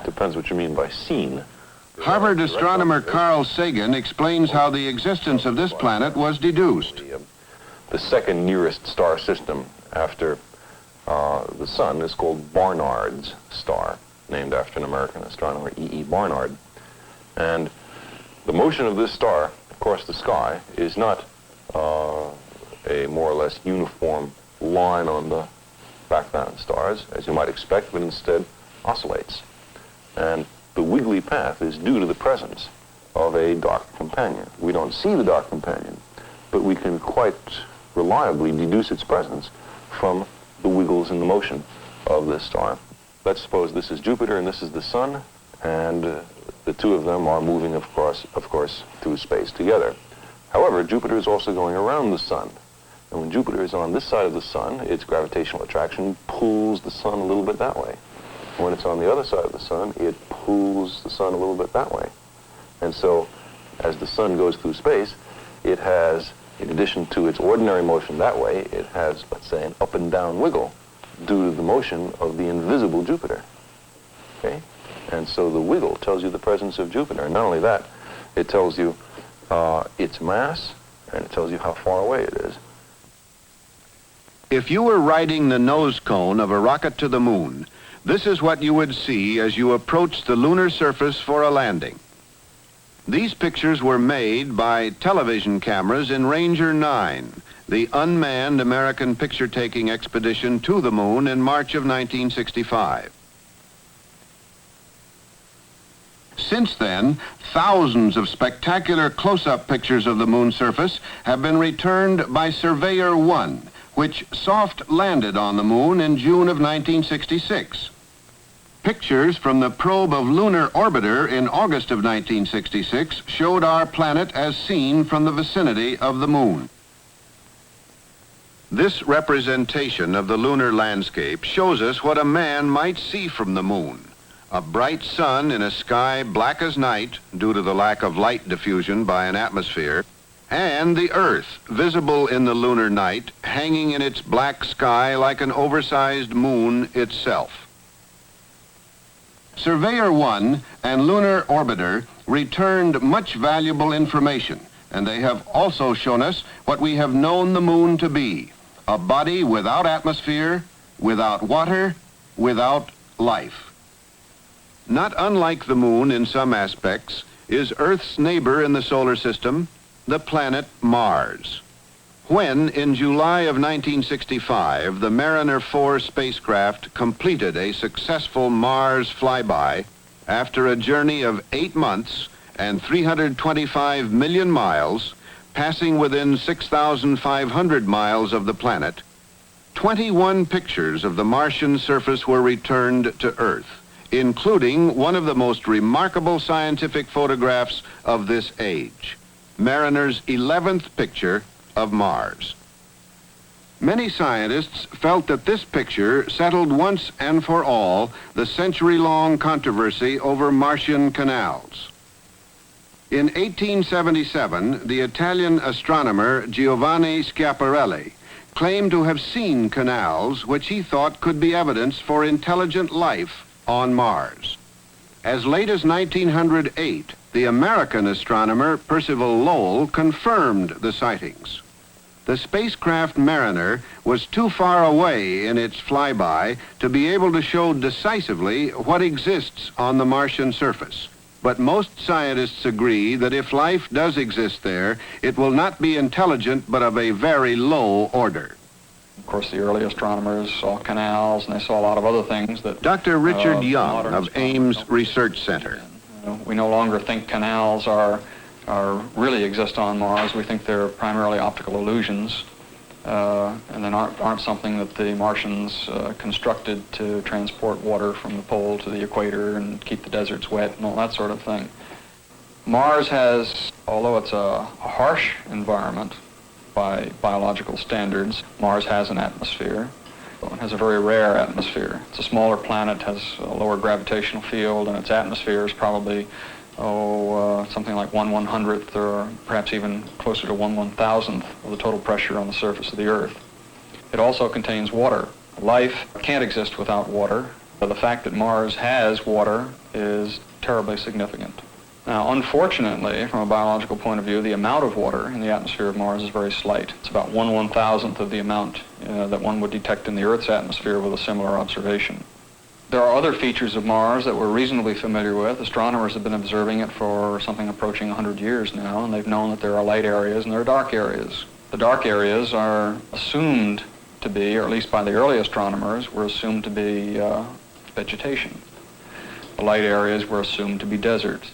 Depends what you mean by seen. Harvard astronomer Carl Sagan explains how the existence of this planet was deduced. The second nearest star system after the sun is called Barnard's star, named after an American astronomer, E.E. Barnard. And the motion of this star across the sky is not a more or less uniform line on the background stars, as you might expect, but instead oscillates. And the wiggly path is due to the presence of a dark companion. We don't see the dark companion, but we can quite reliably deduce its presence from the wiggles in the motion of this star. Let's suppose this is Jupiter and this is the sun, and the two of them are moving, of course, through space together. However, Jupiter is also going around the sun. And when Jupiter is on this side of the sun, its gravitational attraction pulls the sun a little bit that way. When it's on the other side of the sun, it pulls the sun a little bit that way. And so, as the sun goes through space, it has, in addition to its ordinary motion that way, it has, let's say, an up and down wiggle due to the motion of the invisible Jupiter. Okay? And so the wiggle tells you the presence of Jupiter. And not only that, it tells you its mass, and it tells you how far away it is. If you were riding the nose cone of a rocket to the moon, this is what you would see as you approached the lunar surface for a landing. These pictures were made by television cameras in Ranger 9, the unmanned American picture-taking expedition to the moon in March of 1965. Since then, thousands of spectacular close-up pictures of the moon's surface have been returned by Surveyor 1, which soft landed on the moon in June of 1966. Pictures from the probe of Lunar Orbiter in August of 1966 showed our planet as seen from the vicinity of the moon. This representation of the lunar landscape shows us what a man might see from the moon. A bright sun in a sky black as night due to the lack of light diffusion by an atmosphere, and the Earth visible in the lunar night hanging in its black sky like an oversized moon itself. Surveyor 1 and Lunar Orbiter returned much valuable information, and they have also shown us what we have known the moon to be, a body without atmosphere, without water, without life. Not unlike the moon in some aspects is Earth's neighbor in the solar system, the planet Mars. When, in July of 1965, the Mariner 4 spacecraft completed a successful Mars flyby after a journey of 8 months and 325 million miles, passing within 6,500 miles of the planet, 21 pictures of the Martian surface were returned to Earth, including one of the most remarkable scientific photographs of this age, Mariner's 11th picture of Mars. Many scientists felt that this picture settled once and for all the century-long controversy over Martian canals. In 1877, the Italian astronomer Giovanni Schiaparelli claimed to have seen canals which he thought could be evidence for intelligent life on Mars. As late as 1908, the American astronomer Percival Lowell confirmed the sightings. The spacecraft Mariner was too far away in its flyby to be able to show decisively what exists on the Martian surface. But most scientists agree that if life does exist there, it will not be intelligent but of a very low order. Of course, the early astronomers saw canals, and they saw a lot of other things that... Dr. Richard Young of Ames Research Center. We no longer think canals really exist on Mars. We think they're primarily optical illusions, and then aren't something that the Martians constructed to transport water from the pole to the equator and keep the deserts wet and all that sort of thing. Mars has, although it's a harsh environment by biological standards, Mars has an atmosphere. It has a very rare atmosphere. It's a smaller planet, has a lower gravitational field, and its atmosphere is probably, something like 1/100th or perhaps even closer to 1/1000th of the total pressure on the surface of the Earth. It also contains water. Life can't exist without water, but the fact that Mars has water is terribly significant. Now, unfortunately, from a biological point of view, the amount of water in the atmosphere of Mars is very slight. It's about 1/1000th of the amount that one would detect in the Earth's atmosphere with a similar observation. There are other features of Mars that we're reasonably familiar with. Astronomers have been observing it for something approaching 100 years now, and they've known that there are light areas and there are dark areas. The dark areas are assumed to be, or at least by the early astronomers, were assumed to be vegetation. The light areas were assumed to be desert.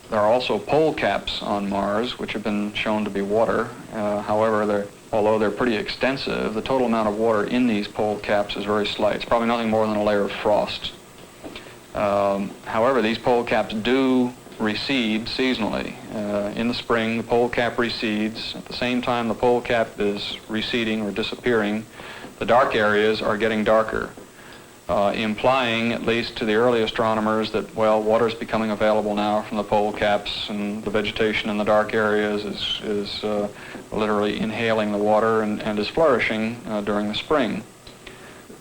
There are also pole caps on Mars, which have been shown to be water. However, although they're pretty extensive, the total amount of water in these pole caps is very slight. It's probably nothing more than a layer of frost. However, these pole caps do recede seasonally. In the spring, the pole cap recedes. At the same time the pole cap is receding or disappearing, the dark areas are getting darker. Implying, at least to the early astronomers, that, well, water is becoming available now from the pole caps, and the vegetation in the dark areas is literally inhaling the water and is flourishing during the spring.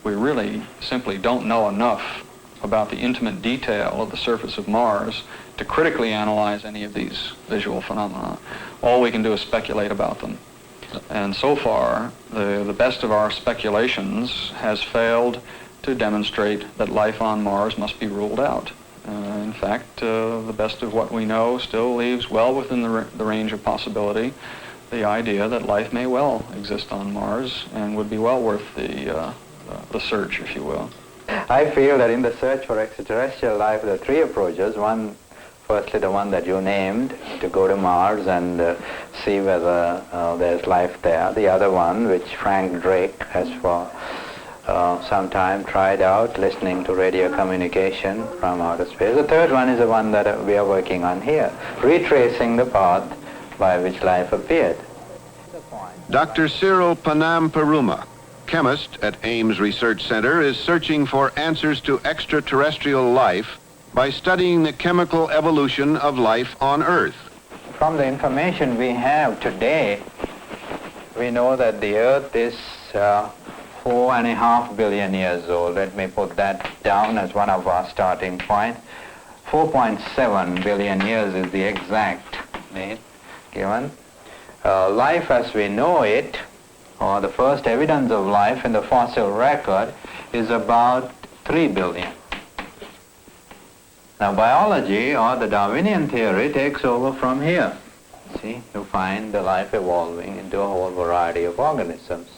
We really simply don't know enough about the intimate detail of the surface of Mars to critically analyze any of these visual phenomena. All we can do is speculate about them. And so far, the best of our speculations has failed to demonstrate that life on Mars must be ruled out. In fact, the best of what we know still leaves well within the range of possibility the idea that life may well exist on Mars and would be well worth the search, if you will. I feel that in the search for extraterrestrial life, there are three approaches. One Firstly, the one that you named, to go to Mars and see whether there's life there. The other one, which Frank Drake has for some time tried out, listening to radio communication from outer space. The third one is the one that we are working on here, retracing the path by which life appeared. Dr. Cyril Panam Paruma, chemist at Ames Research Center, is searching for answers to extraterrestrial life by studying the chemical evolution of life on Earth. From the information we have today, we know that the Earth is 4.5 billion years old. Let me put that down as one of our starting points. 4.7 billion years is the exact date given. Life as we know it, or the first evidence of life in the fossil record, is about 3 billion. Now biology, or the Darwinian theory, takes over from here. See, you find the life evolving into a whole variety of organisms.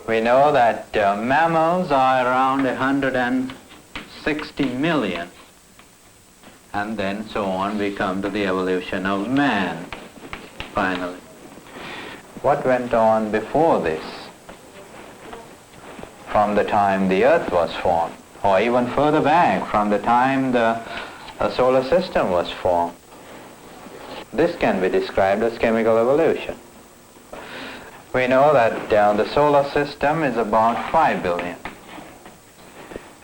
We know that mammals are around 160 million. And then so on, we come to the evolution of man, finally. What went on before this? From the time the Earth was formed, or even further back, from the time the solar system was formed. This can be described as chemical evolution. We know that the solar system is about 5 billion.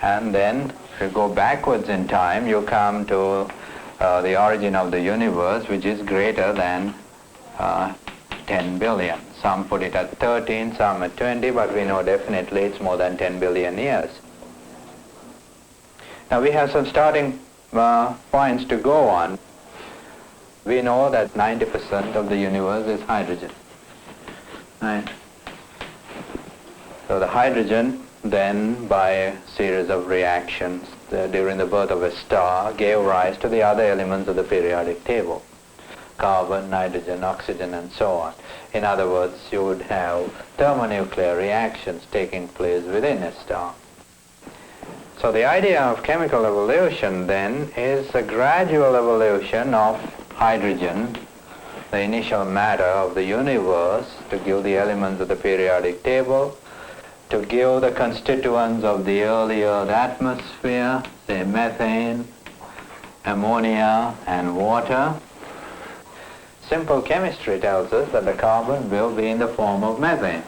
And then, if you go backwards in time, you come to the origin of the universe, which is greater than 10 billion. Some put it at 13, some at 20, but we know definitely it's more than 10 billion years. Now we have some starting points to go on. We know that 90% of the universe is hydrogen. Right. So the hydrogen then, by a series of reactions during the birth of a star, gave rise to the other elements of the periodic table. Carbon, nitrogen, oxygen, and so on. In other words, you would have thermonuclear reactions taking place within a star. So the idea of chemical evolution then is a gradual evolution of hydrogen, the initial matter of the universe, to give the elements of the periodic table, to give the constituents of the early Earth atmosphere, say methane, ammonia, and water. Simple chemistry tells us that the carbon will be in the form of methane,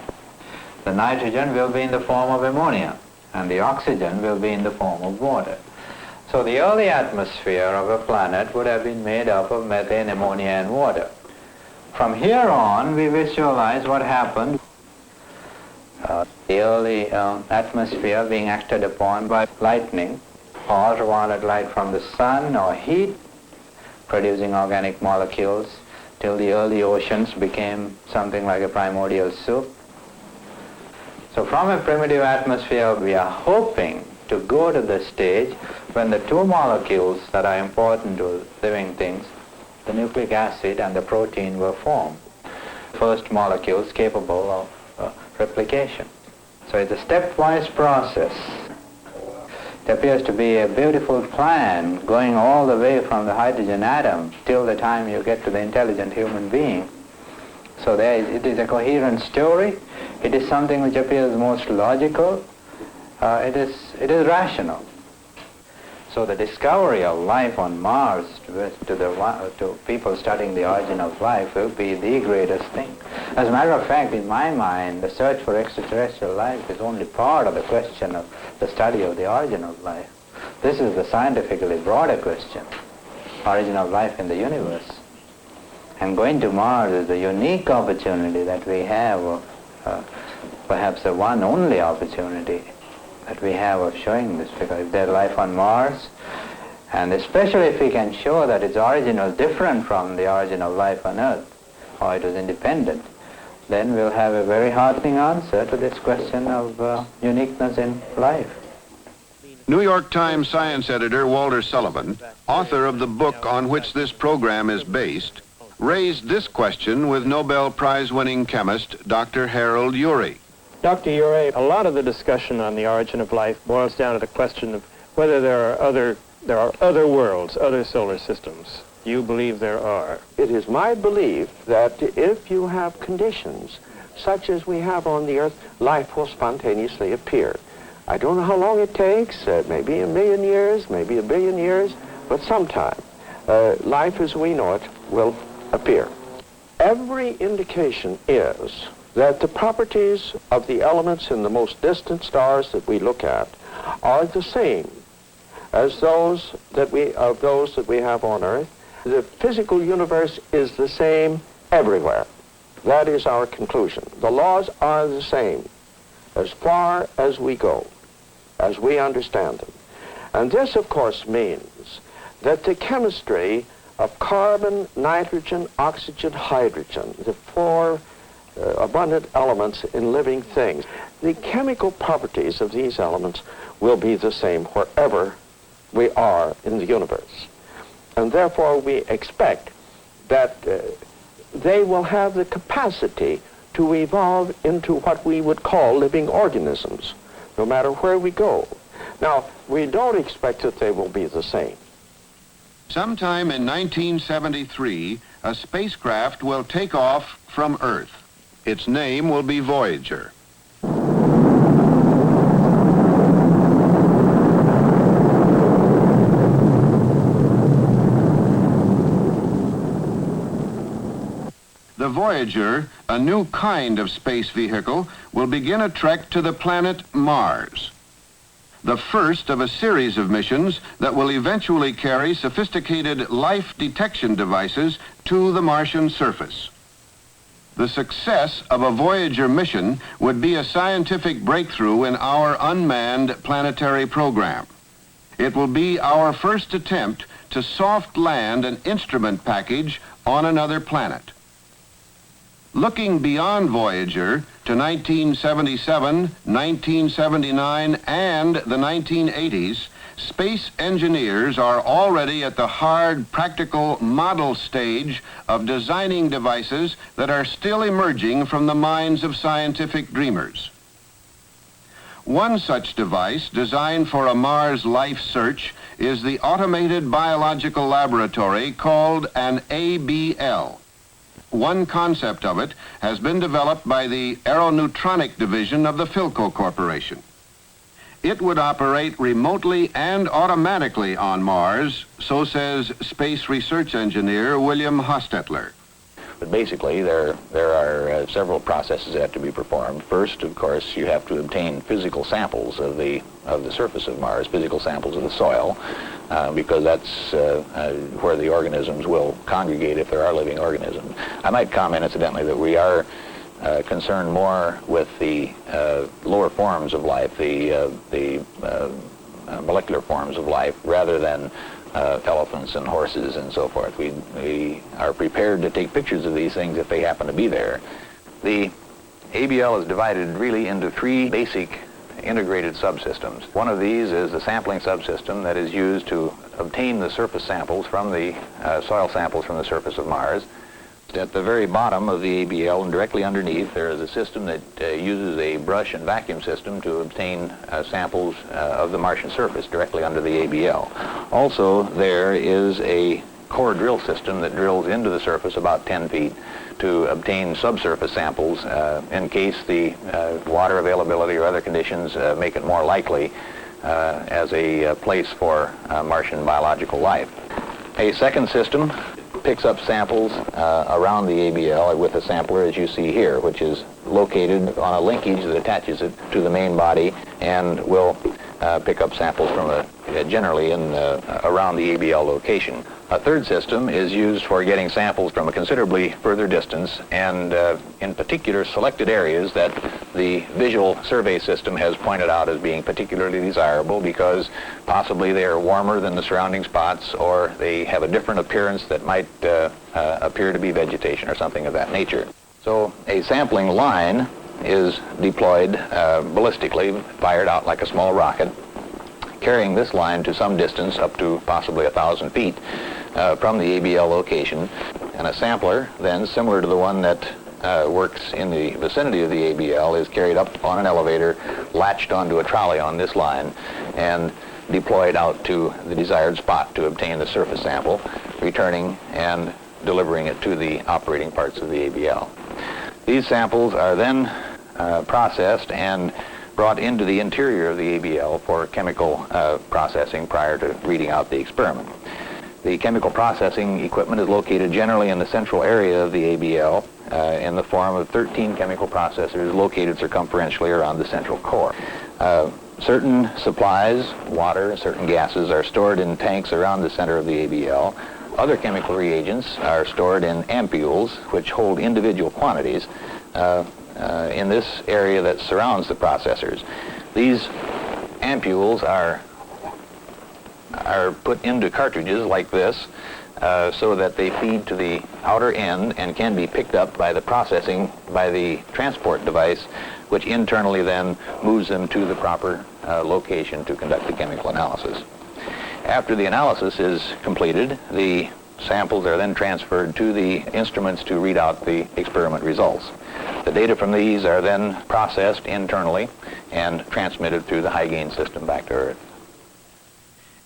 the nitrogen will be in the form of ammonia, and the oxygen will be in the form of water. So the early atmosphere of a planet would have been made up of methane, ammonia, and water. From here on, we visualize what happened. The early atmosphere being acted upon by lightning, or ultraviolet light from the sun, or heat, producing organic molecules, till the early oceans became something like a primordial soup. So from a primitive atmosphere, we are hoping to go to the stage when the two molecules that are important to living things, the nucleic acid and the protein, were formed. First molecules capable of replication. So it's a stepwise process. It appears to be a beautiful plan going all the way from the hydrogen atom till the time you get to the intelligent human being. So it is a coherent story. It is something which appears most logical. It is rational. So the discovery of life on Mars to people studying the origin of life will be the greatest thing. As a matter of fact, in my mind, the search for extraterrestrial life is only part of the question of the study of the origin of life. This is the scientifically broader question, origin of life in the universe. And going to Mars is a unique opportunity that we have, perhaps the one only opportunity that we have of showing this, because if there's life on Mars, and especially if we can show that its origin was different from the origin of life on Earth, or it was independent, then we'll have a very heartening answer to this question of uniqueness in life. New York Times science editor Walter Sullivan, author of the book on which this program is based, raised this question with Nobel Prize-winning chemist Dr. Harold Urey. Dr. Urey, a lot of the discussion on the origin of life boils down to the question of whether there are other there are other worlds, other solar systems. You believe there are? It is my belief that if you have conditions such as we have on the Earth, life will spontaneously appear. I don't know how long it takes, maybe a million years, maybe a billion years, but sometime life as we know it will appear. Every indication is that the properties of the elements in the most distant stars that we look at are the same as those that we have on Earth. The physical universe is the same everywhere. That is our conclusion. The laws are the same as far as we go, as we understand them. And this, of course, means that the chemistry of carbon, nitrogen, oxygen, hydrogen, the four abundant elements in living things, the chemical properties of these elements will be the same wherever we are in the universe. And therefore we expect that they will have the capacity to evolve into what we would call living organisms, no matter where we go. Now, we don't expect that they will be the same. Sometime in 1973, a spacecraft will take off from Earth. Its name will be Voyager. The Voyager, a new kind of space vehicle, will begin a trek to the planet Mars. The first of a series of missions that will eventually carry sophisticated life detection devices to the Martian surface. The success of a Voyager mission would be a scientific breakthrough in our unmanned planetary program. It will be our first attempt to soft land an instrument package on another planet. Looking beyond Voyager to 1977, 1979, and the 1980s, space engineers are already at the hard, practical model stage of designing devices that are still emerging from the minds of scientific dreamers. One such device designed for a Mars life search is the Automated Biological Laboratory called an ABL. One concept of it has been developed by the Aeroneutronic Division of the Philco Corporation. It would operate remotely and automatically on Mars, so says space research engineer William Hostetler. But basically, there are several processes that have to be performed. First, of course, you have to obtain physical samples of the surface of Mars, physical samples of the soil, because that's where the organisms will congregate if there are living organisms. I might comment, incidentally, that we are concerned more with the lower forms of life, the molecular forms of life, rather than elephants and horses and so forth. We are prepared to take pictures of these things if they happen to be there. The ABL is divided really into three basic integrated subsystems. One of these is the sampling subsystem that is used to obtain the surface samples from the soil samples from the surface of Mars. At the very bottom of the ABL and directly underneath, there is a system that uses a brush and vacuum system to obtain samples of the Martian surface directly under the ABL. Also, there is a core drill system that drills into the surface about 10 feet to obtain subsurface samples in case the water availability or other conditions make it more likely as a place for Martian biological life. A second system picks up samples around the ABL with a sampler, as you see here, which is located on a linkage that attaches it to the main body and will pick up samples from generally in around the ABL location. A third system is used for getting samples from a considerably further distance and in particular selected areas that the visual survey system has pointed out as being particularly desirable because possibly they are warmer than the surrounding spots or they have a different appearance that might appear to be vegetation or something of that nature. So a sampling line is deployed ballistically, fired out like a small rocket, carrying this line to some distance, up to possibly 1,000 feet from the ABL location. And a sampler, then, similar to the one that works in the vicinity of the ABL, is carried up on an elevator, latched onto a trolley on this line, and deployed out to the desired spot to obtain the surface sample, returning and delivering it to the operating parts of the ABL. These samples are then processed and brought into the interior of the ABL for chemical processing prior to reading out the experiment. The chemical processing equipment is located generally in the central area of the ABL in the form of 13 chemical processors located circumferentially around the central core. Certain supplies, water, certain gases are stored in tanks around the center of the ABL. Other chemical reagents are stored in ampules, which hold individual quantities in this area that surrounds the processors. These ampules are put into cartridges like this so that they feed to the outer end and can be picked up by the transport device, which internally then moves them to the proper location to conduct the chemical analysis. After the analysis is completed, the samples are then transferred to the instruments to read out the experiment results. The data from these are then processed internally and transmitted through the high-gain system back to Earth.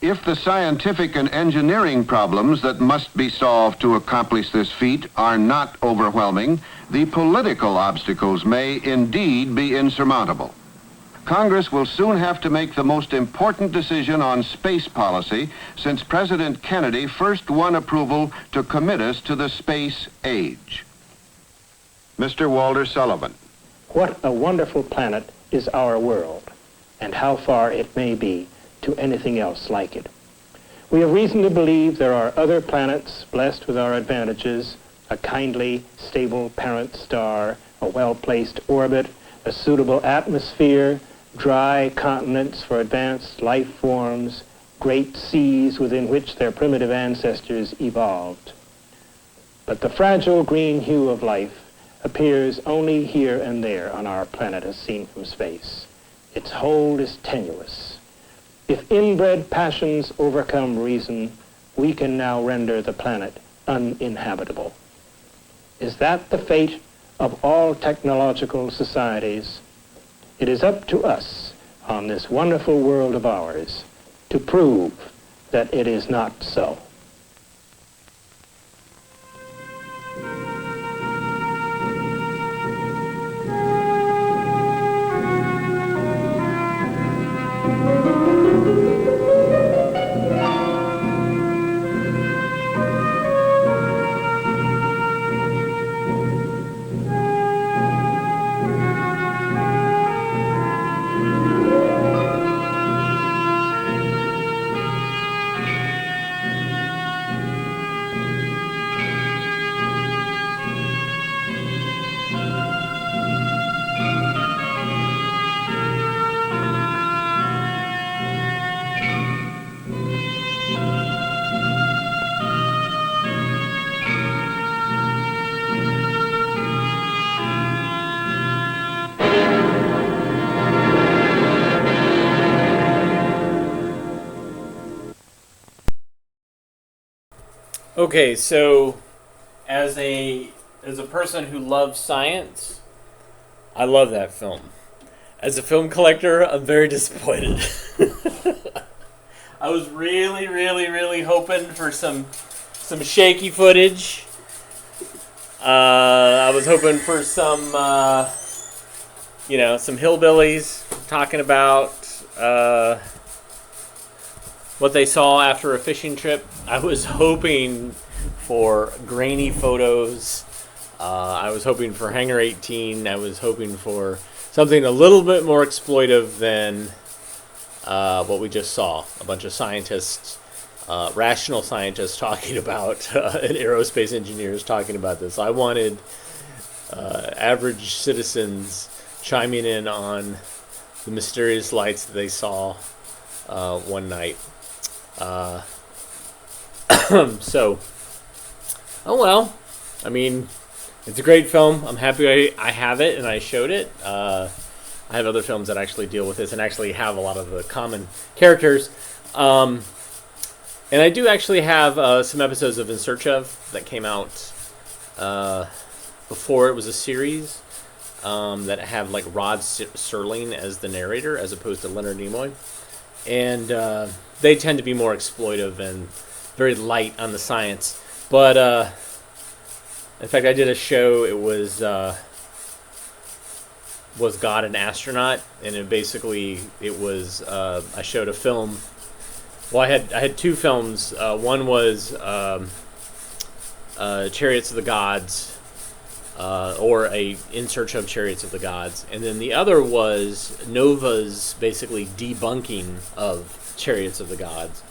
If the scientific and engineering problems that must be solved to accomplish this feat are not overwhelming, the political obstacles may indeed be insurmountable. Congress will soon have to make the most important decision on space policy since President Kennedy first won approval to commit us to the space age. Mr. Walter Sullivan. What a wonderful planet is our world, and how far it may be to anything else like it. We have reason to believe there are other planets blessed with our advantages, a kindly, stable parent star, a well-placed orbit, a suitable atmosphere, dry continents for advanced life forms, great seas within which their primitive ancestors evolved. But the fragile green hue of life appears only here and there on our planet as seen from space. Its hold is tenuous. If inbred passions overcome reason, we can now render the planet uninhabitable. Is that the fate of all technological societies? It is up to us on this wonderful world of ours to prove that it is not so. Okay, so as a person who loves science, I love that film. As a film collector, I'm very disappointed. I was really hoping for some shaky footage. I was hoping for some hillbillies talking about what they saw after a fishing trip. I was hoping for grainy photos. I was hoping for Hangar 18. I was hoping for something a little bit more exploitive than what we just saw. A bunch of scientists, rational scientists talking about, and aerospace engineers talking about this. I wanted average citizens chiming in on the mysterious lights that they saw one night. So, oh well. I mean, it's a great film. I'm happy I have it and I showed it. I have other films that actually deal with this and actually have a lot of the common characters. And I do actually have some episodes of In Search Of that came out before it was a series that have like Rod Serling as the narrator as opposed to Leonard Nimoy. and they tend to be more exploitive and very light on the science. But in fact, I did a show. It was God an Astronaut? And it basically was I showed a film. Well, I had two films. One was Chariots of the Gods, or In Search of Chariots of the Gods, and then the other was Nova's basically debunking of Chariots of the Gods.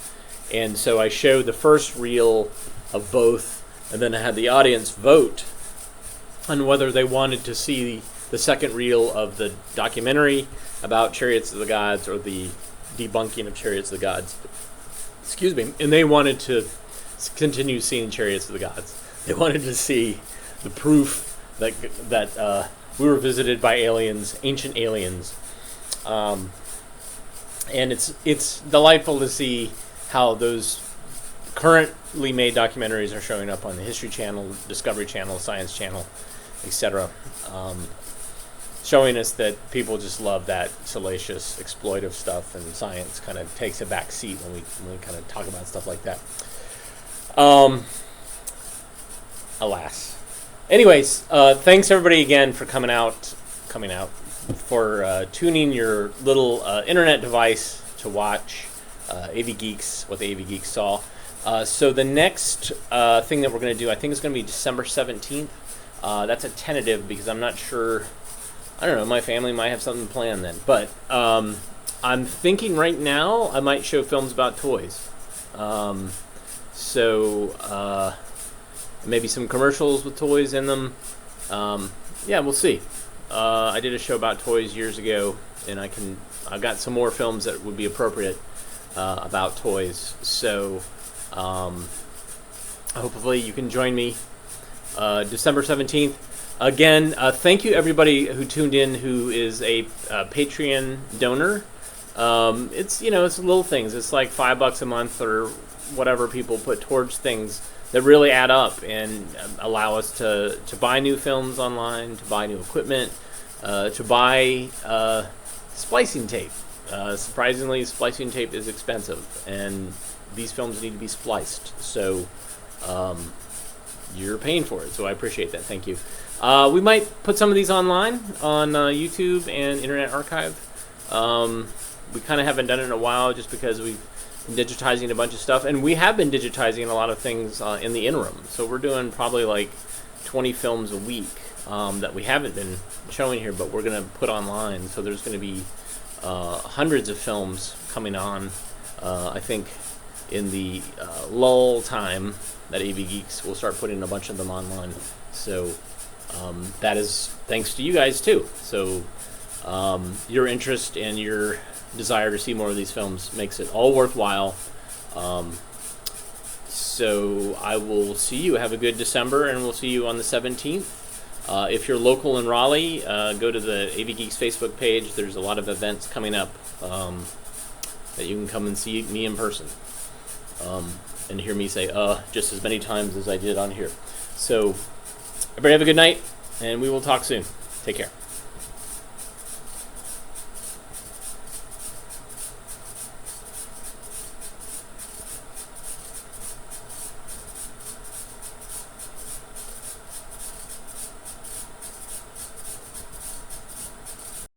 And so I showed the first reel of both, and then I had the audience vote on whether they wanted to see the second reel of the documentary about Chariots of the Gods or the debunking of Chariots of the Gods. Excuse me. And they wanted to continue seeing Chariots of the Gods. They wanted to see the proof that we were visited by aliens, ancient aliens. And it's delightful to see how those currently made documentaries are showing up on the History Channel, Discovery Channel, Science Channel, etc. Showing us that people just love that salacious, exploitive stuff, and science kind of takes a back seat when we kind of talk about stuff like that. Alas. Anyways, thanks everybody again for coming out, for tuning your little internet device to watch AV Geeks, what the AV Geeks saw. So the next thing that we're going to do, I think, is going to be December 17th. That's a tentative because I'm not sure. I don't know. My family might have something planned then, but I'm thinking right now I might show films about toys. So maybe some commercials with toys in them. Yeah, we'll see. I did a show about toys years ago, and I've got some more films that would be appropriate about toys. So hopefully you can join me December 17th. Again, thank you everybody who tuned in who is a Patreon donor. It's little things. It's like $5 a month or whatever people put towards things that really add up and allow us to buy new films online, to buy new equipment, to buy splicing tape. Surprisingly, splicing tape is expensive, and these films need to be spliced. So you're paying for it, so I appreciate that. Thank you. We might put some of these online on YouTube and Internet Archive. We kind of haven't done it in a while just because we've been digitizing a bunch of stuff, and we have been digitizing a lot of things in the interim. So we're doing probably like 20 films a week that we haven't been showing here, but we're going to put online. So there's going to be hundreds of films coming on, I think, in the lull time that AV Geeks will start putting a bunch of them online. So that is thanks to you guys too. So your interest and your desire to see more of these films makes it all worthwhile. So I will see you. Have a good December, and we'll see you on the 17th. If you're local in Raleigh, go to the AV Geeks Facebook page. There's a lot of events coming up that you can come and see me in person and hear me say just as many times as I did on here. So everybody have a good night, and we will talk soon. Take care.